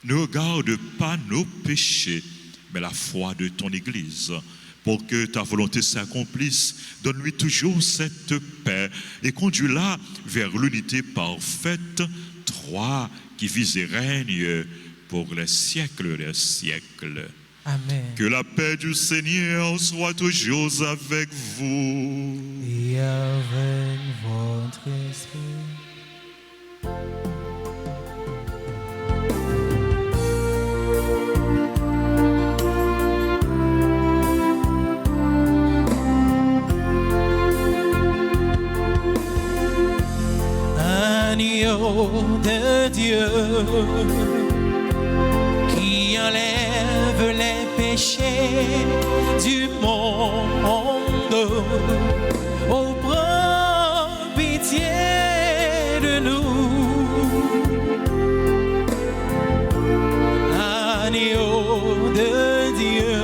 Ne regarde pas nos péchés, mais la foi de ton Église. Pour que ta volonté s'accomplisse, donne-lui toujours cette paix et conduis-la vers l'unité parfaite, toi qui vis et règnes pour les siècles des siècles. Amen. Que la paix du Seigneur soit toujours avec vous. Et avec votre esprit. Agneau de Dieu qui enlève les péchés du monde, oh prends pitié de nous. Agneau de Dieu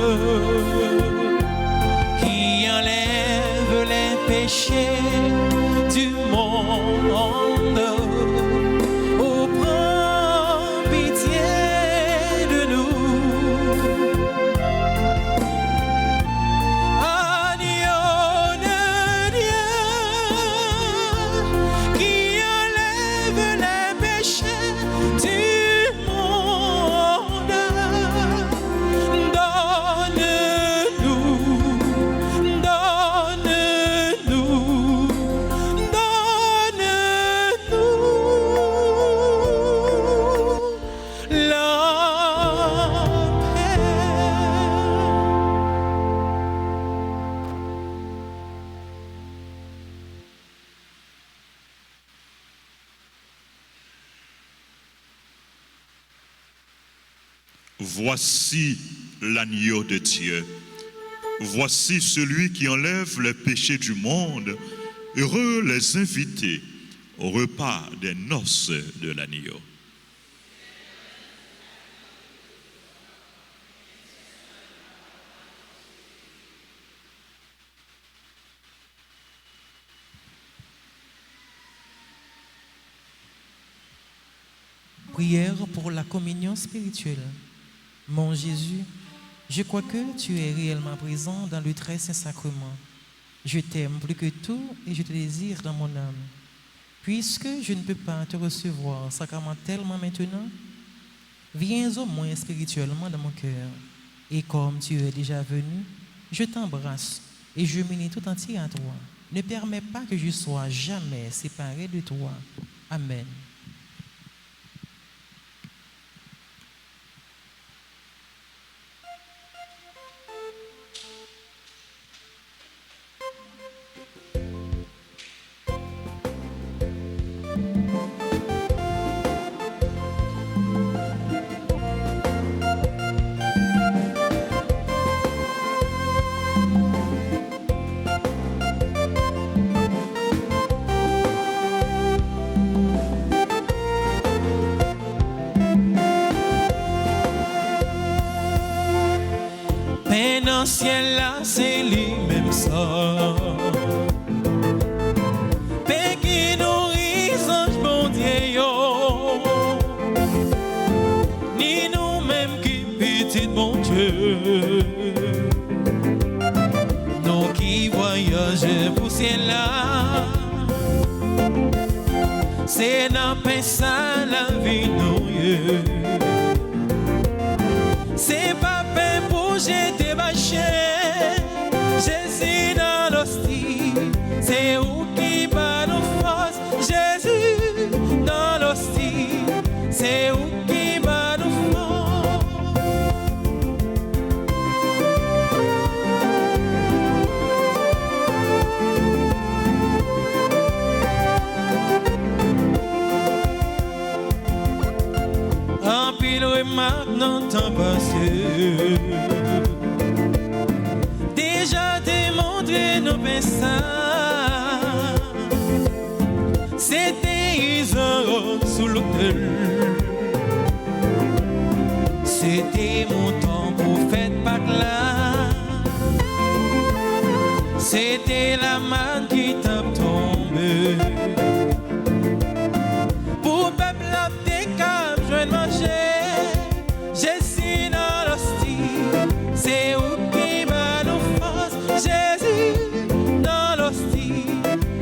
qui enlève les péchés du monde, oh prends pitié de nous. Agneau de Dieu qui enlève les péchés du monde, donne-nous Voici l'agneau de Dieu. Voici celui qui enlève les péchés du monde. Heureux les invités au repas des noces de l'agneau. Prière pour la communion spirituelle. Mon Jésus, je crois que tu es réellement présent dans le très saint sacrement. Je t'aime plus que tout et je te désire dans mon âme. Puisque je ne peux pas te recevoir sacramentellement maintenant, viens au moins spirituellement dans mon cœur. Et comme tu es déjà venu, je t'embrasse et je m'unis tout entier à toi. Ne permets pas que je sois jamais séparé de toi. Amen. Dans ciel là, c'est lui-même ça. Paix qui nourrit ange bon Dieu yo. Ni nous-mêmes qui petit bon Dieu. Nous qui voyageons pour ciel là. C'est dans paix ça la vie nous. C'est pas peine pour jeter ma chair, Jésus dans l'hostie. marque dans le temps passé. Déjà démontré nos pensants. C'était Isaac sous l'autel. C'était mon temps pour faire Pâques là. C'était la manne qui tape tombé. Pour peuple la décap, je vais manger. Jésus dans l'hostie, c'est où qui va nous force. Jésus dans l'hostie,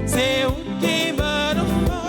c'est où qui va nous force.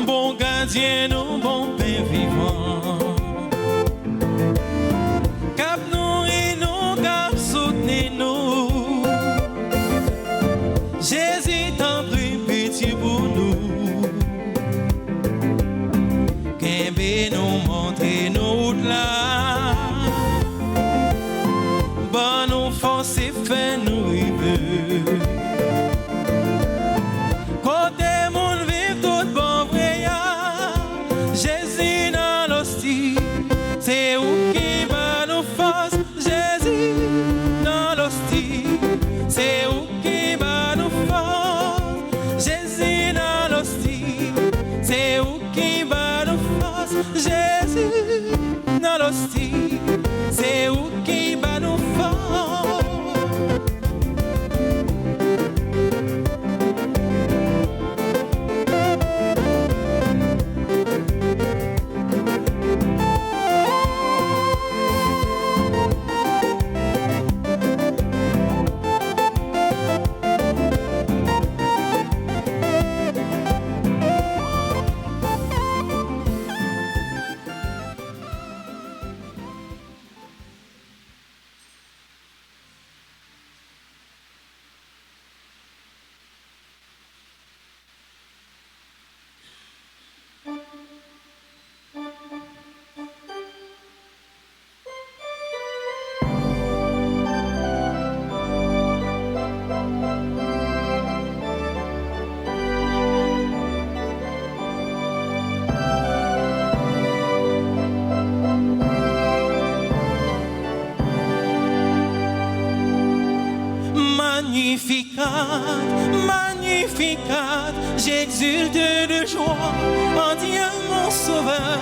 Bon gardien, nous, bon Père vivant. Cap nourrir nous, cap soutenir nous. Jésus t'en prie, pitié pour nous. Qu'aimez nous montrer nos routes là. Bon nous force et fait nous rêver. Côté monde vive tout bon vrai. Jésus dans l'hostie, c'est où qui va nous force. Jésus dans l'hostie, c'est où qui va nous force. Jésus dans l'hostie, c'est où qui va nous force. Jésus dans l'hostie, c'est où qui va nous force. Magnificat, magnificat, j'exulte de joie en Dieu mon sauveur.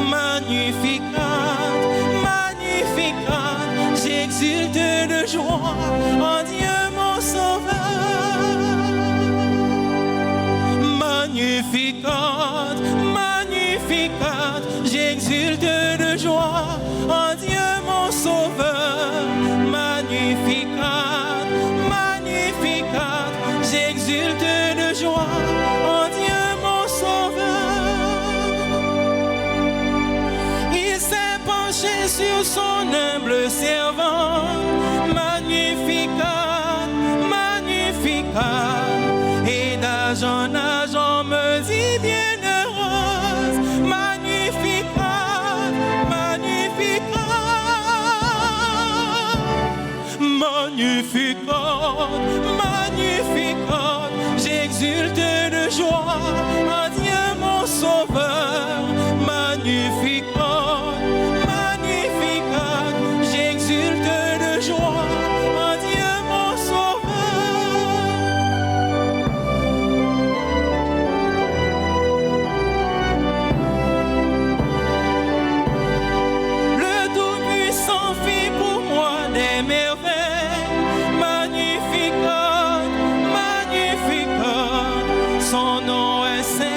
Magnificat, magnificat, j'exulte de joie en Dieu mon sauveur. Magnificat, magnificat, j'exulte de joie en Dieu mon sauveur. Magnificat, magnificat, j'exulte de joie en Dieu mon sauveur. Il s'est penché sur son humble servant. Magnificat, magnificat, et d'âge en âge on me dit bienheureuse. Magnificat, magnificat, magnificat, magnificat, j'exulte de joie en Dieu mon sauveur. Magnificat, magnificat, j'exulte de joie en Dieu mon sauveur. Le Tout-Puissant fit pour moi des merveilles. Magnificat, magnificat, son nom est saint.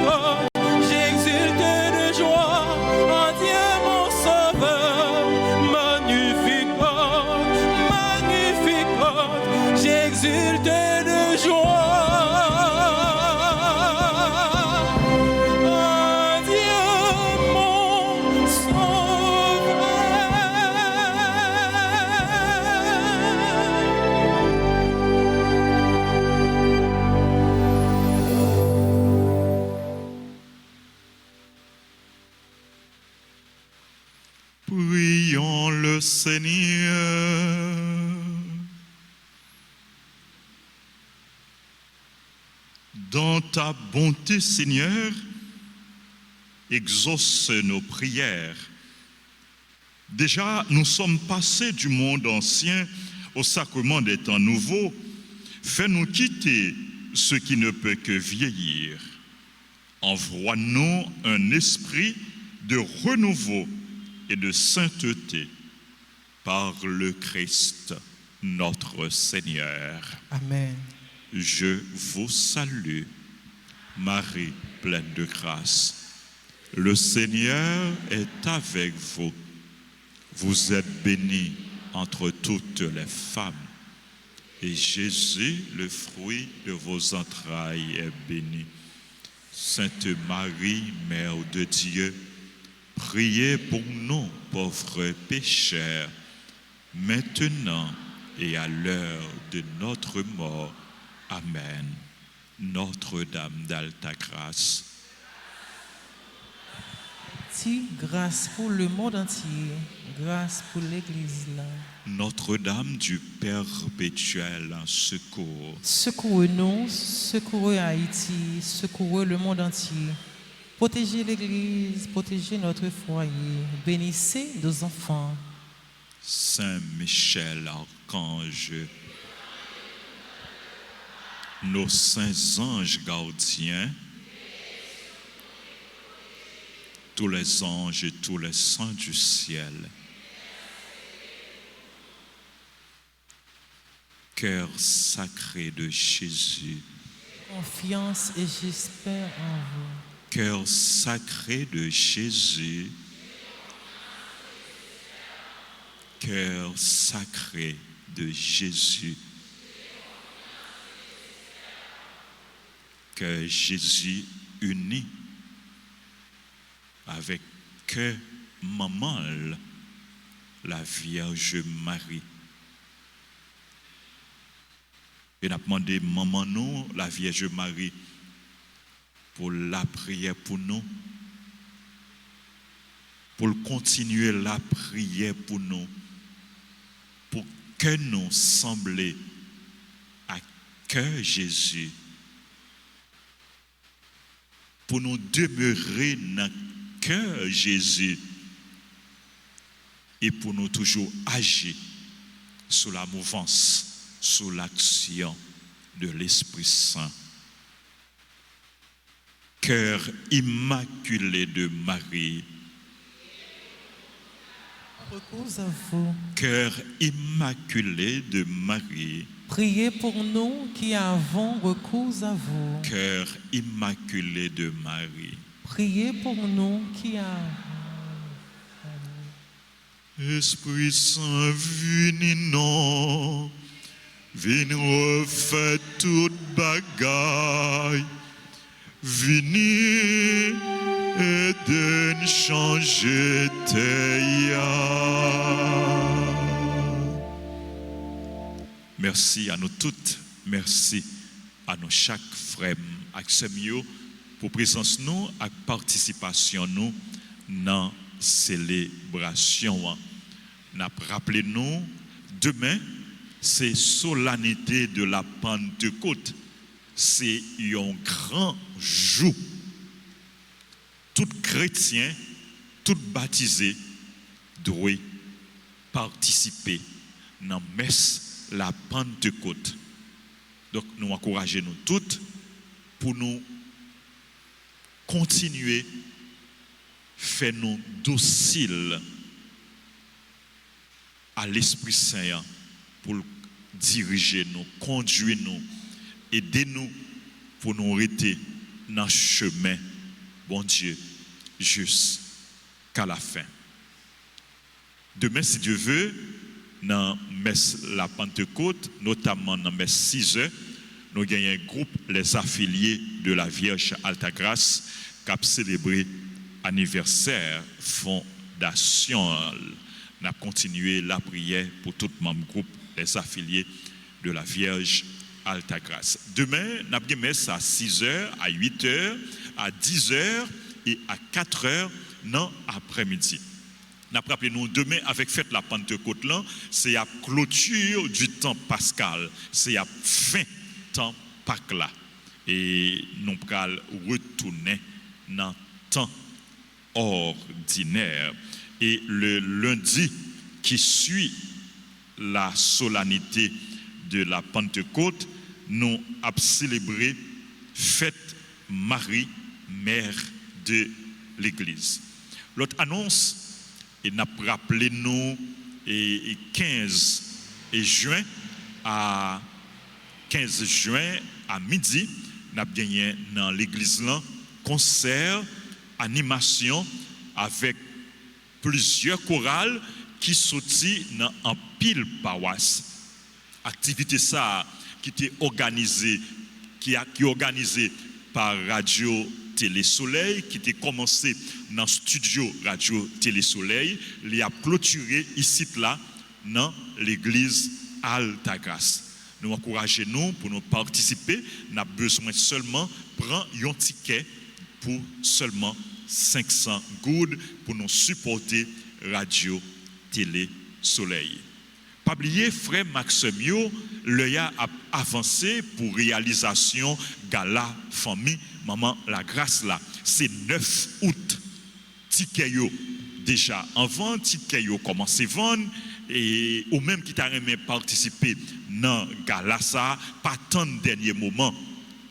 Magnificat, j'exulte de joie en Dieu mon sauveur. Magnificat, Magnificat, j'exulte de joie. Prions le Seigneur. Dans ta bonté, Seigneur, exauce nos prières. Déjà, nous sommes passés du monde ancien au sacrement des temps nouveaux. Fais-nous quitter ce qui ne peut que vieillir. Envoie-nous un esprit de renouveau et de sainteté par le Christ, notre Seigneur. Amen. Je vous salue, Marie pleine de grâce. Le Seigneur est avec vous. Vous êtes bénie entre toutes les femmes. Et Jésus, le fruit de vos entrailles, est béni. Sainte Marie, Mère de Dieu, priez pour nous, pauvres pécheurs, maintenant et à l'heure de notre mort. Amen. Notre-Dame d'Alta Grâce. Si, grâce pour le monde entier, grâce pour l'Église là. Notre-Dame du perpétuel secours. Secourez-nous, secourez Haïti, secourez le monde entier. Protégez l'Église, protégez notre foyer. Bénissez nos enfants. Saint Michel, archange, nos saints anges gardiens, tous les anges et tous les saints du ciel. Cœur sacré de Jésus. Confiance et j'espère en vous. Cœur sacré de Jésus. Cœur sacré de Jésus. Que Jésus uni avec que maman, la Vierge Marie. Et nous avons demandé maman nous, la Vierge Marie, pour la prière pour nous, pour continuer la prière pour nous, pour que nous sembler à que Jésus, pour nous demeurer dans que Jésus, et pour nous toujours agir sous la mouvance, sous l'action de l'Esprit Saint. Cœur immaculé de Marie. Repose à vous. Cœur immaculé de Marie. Priez pour nous qui avons recours à vous. Cœur immaculé de Marie. Priez pour nous qui avons. Esprit Saint, vini non, vini refait toute bagaille, vini et de changer tes. Merci à nous toutes, merci à nous chaque frère, à Semio, pour présence nous, à participation nous dans célébration. Nous rappelons nous, demain, c'est solennité de la Pentecôte. C'est un grand jour. Tout chrétien, tout baptisé, doit participer dans la messe la Pentecôte. Donc nous encourageons nous toutes pour nous continuer, faire nous dociles à l'Esprit Saint pour diriger nous, conduire nous, aider nous pour nous rester dans le chemin bon Dieu jusqu'à la fin. Demain, si Dieu veut, dans la Pentecôte, notamment dans mes 6 heures, nous avons un groupe, les affiliés de la Vierge Altagrace, qui a célébré l'anniversaire fondation. Nous avons continué la prière pour tout le membre groupe, les affiliés de la Vierge Altagrace. Demain, nous avons messe à 6 heures, à 8 heures, à 10 heures et à 4 heures dans l'après-midi. Nous rappelons demain avec fête la Pentecôte là, c'est la clôture du temps pascal, c'est la fin temps Pâques là. Et nous allons retourner dans le temps ordinaire. Et le lundi qui suit la solennité de la Pentecôte, nous avons célébré fête Marie, mère de l'Église. L'autre annonce, et nous avons rappelé nous 15 juin à midi, nous avons gagné dans l'église là concert, animation avec plusieurs chorales qui sorti dans un pile paroisse. Activité ça qui était organisée par Radio Télé Soleil, qui était commencé dans le studio Radio Télé Soleil, il a clôturé ici là dans l'église Altagrace. Nous encourageons nous pour nous participer. Nous avons besoin seulement prendre un ticket pour seulement 500 goudes pour nous supporter Radio Télé Soleil. Pas oublier, frère Maximio, l'œil a avancé pour réalisation gala famille Maman la Grâce là. C'est 9 août. Ticket yo déjà en vente, ticket yo commencé vendre et ou même qui t'a aimé participer dans gala ça, pas tant de dernier moment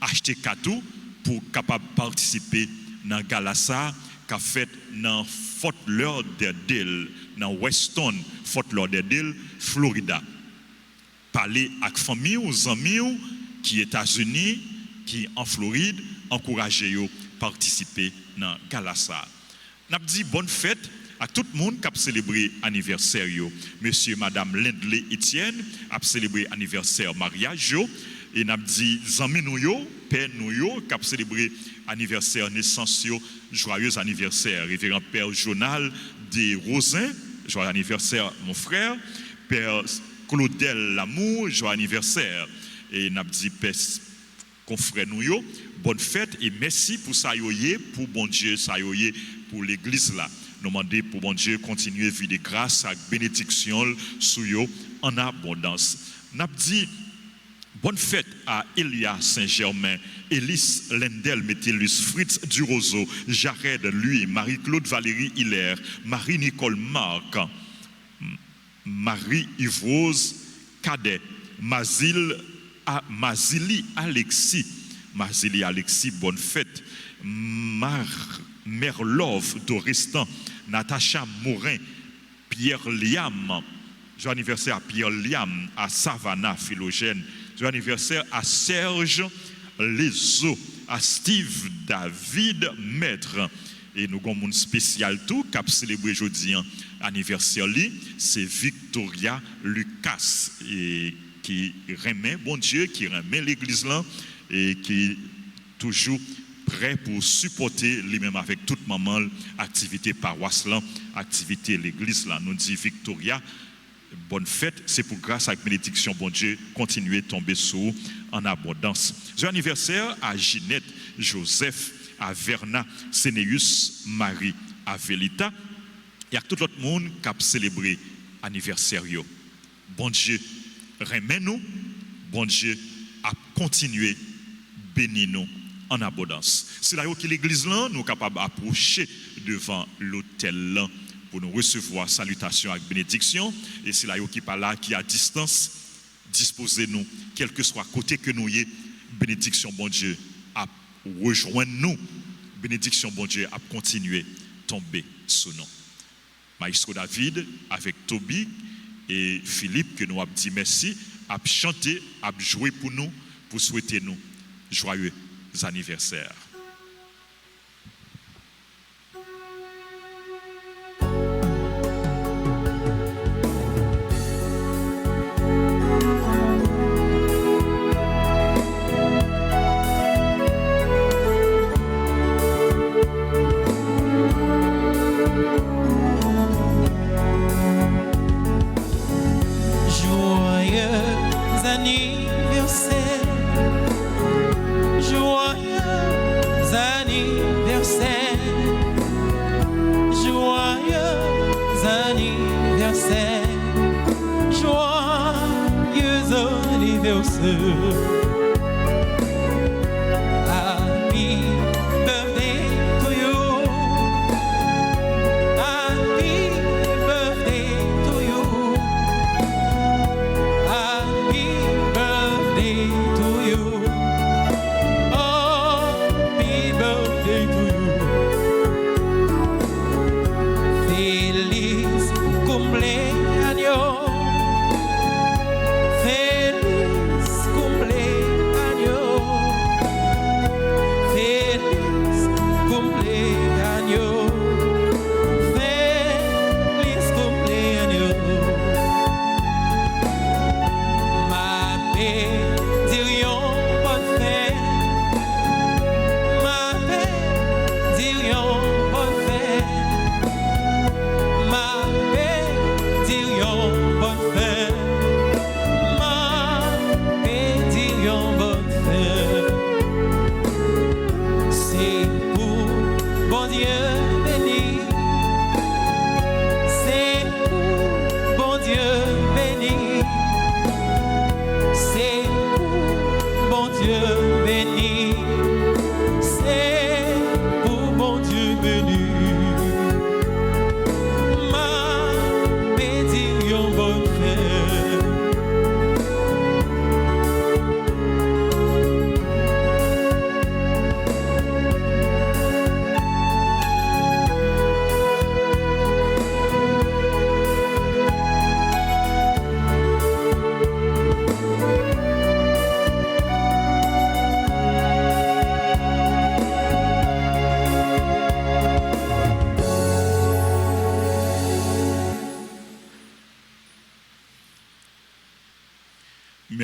acheter cadeau pour capable participer dans gala ça qu'a fait dans Fort Lauderdale, dans Weston, Fort Lauderdale, Florida. Parler avec famille ou amis qui États-Unis, qui en Floride, encourager yo participer dans gala ça. N'a dit bonne fête à tout le monde qui a célébré anniversaire yo. Monsieur madame Lindley Etienne a célébré anniversaire mariage yo et n'a dit amis nous yo, père nous yo qui a célébré anniversaire naissance yo, joyeux anniversaire révérend père Jonal de Rosin, joyeux anniversaire mon frère, père Claudel Lamour, joyeux anniversaire et n'a dit père confrère nous yo, bonne fête et merci pour ça yoyé pour bon Dieu ça yoyé pour l'église là. Nous demandons pour bon Dieu continuer à vivre de grâce avec bénédiction sur eux en abondance. Nous avons dit bonne fête à Elia Saint-Germain, Élise Lendel Métellus, Fritz Durozo, Jared lui, Marie-Claude Valérie Hiller, Marie-Nicole Marc, Marie-Yvrose Cadet, Mazili Alexis, bonne fête, Merlove Doristan, Natacha Morin, Pierre Liam, joyeux anniversaire à Pierre Liam, à Savannah Philogène, joyeux anniversaire à Serge Lezo, à Steve David Maître. Et nous avons un spécial tout qui a célébré aujourd'hui anniversaire, c'est Victoria Lucas, et qui remet, bon Dieu, qui remet l'église là, et qui toujours prêt pour supporter lui-même avec toute maman activité paroisse là, activité l'église là. Nous dit Victoria, bonne fête, c'est pour grâce à la bénédiction bon Dieu continuer tomber sur en abondance. Joyeux anniversaire à Ginette, Joseph, à Verna, Sénéus, Marie, à Velita et à tout l'autre monde qui a célébré anniversaire. Bon Dieu, remet-nous, bon Dieu a continué bénir nous en abondance. C'est là que l'église là nous capable d'approcher devant l'autel là pour nous recevoir salutation avec bénédiction et c'est là qui pas là qui à distance disposez-nous quel que soit côté que nous y bénédiction bon Dieu à rejoindre nous bénédiction bon Dieu à continuer tomber sur nous. Maestro David avec Toby et Philippe que nous avons dit merci à chanter à jouer pour nous pour souhaiter nous joyeux anniversaire.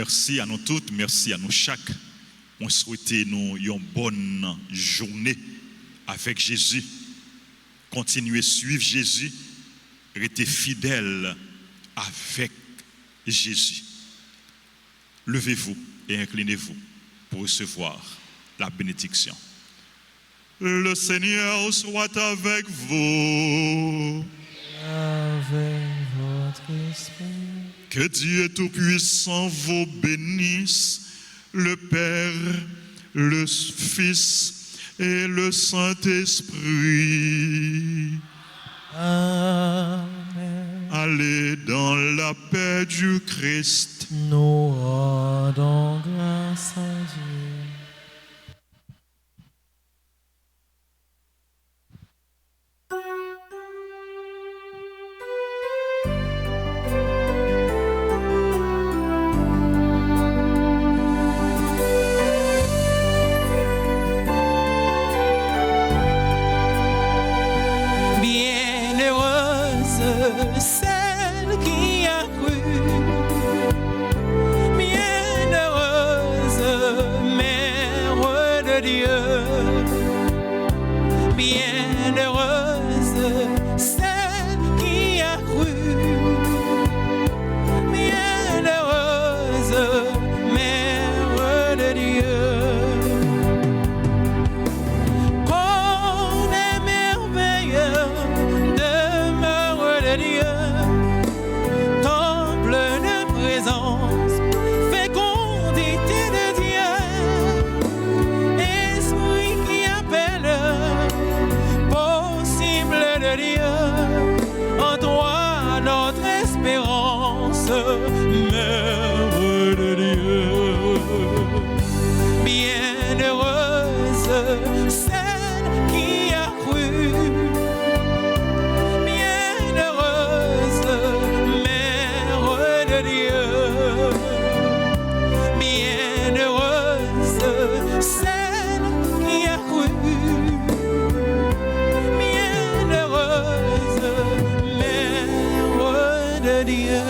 merci à nous toutes, merci à nous chaque. On souhaite nous une bonne journée avec Jésus. Continuez à suivre Jésus, restez fidèles avec Jésus. Levez-vous et inclinez-vous pour recevoir la bénédiction. Le Seigneur soit avec vous. Avec votre esprit. Que Dieu Tout-Puissant vous bénisse, le Père, le Fils et le Saint-Esprit. Amen. Allez dans la paix du Christ. Nous rendons grâce à Dieu. Celle qui a cru, bienheureuse Mère de Dieu, bienheureuse celle qui a cru, bienheureuse Mère de Dieu. Qu'on est merveilleux, demeure de Dieu. Mère de Dieu, bienheureuse celle qui a cru, bienheureuse Mère de Dieu, bienheureuse celle qui a cru, bienheureuse Mère de Dieu.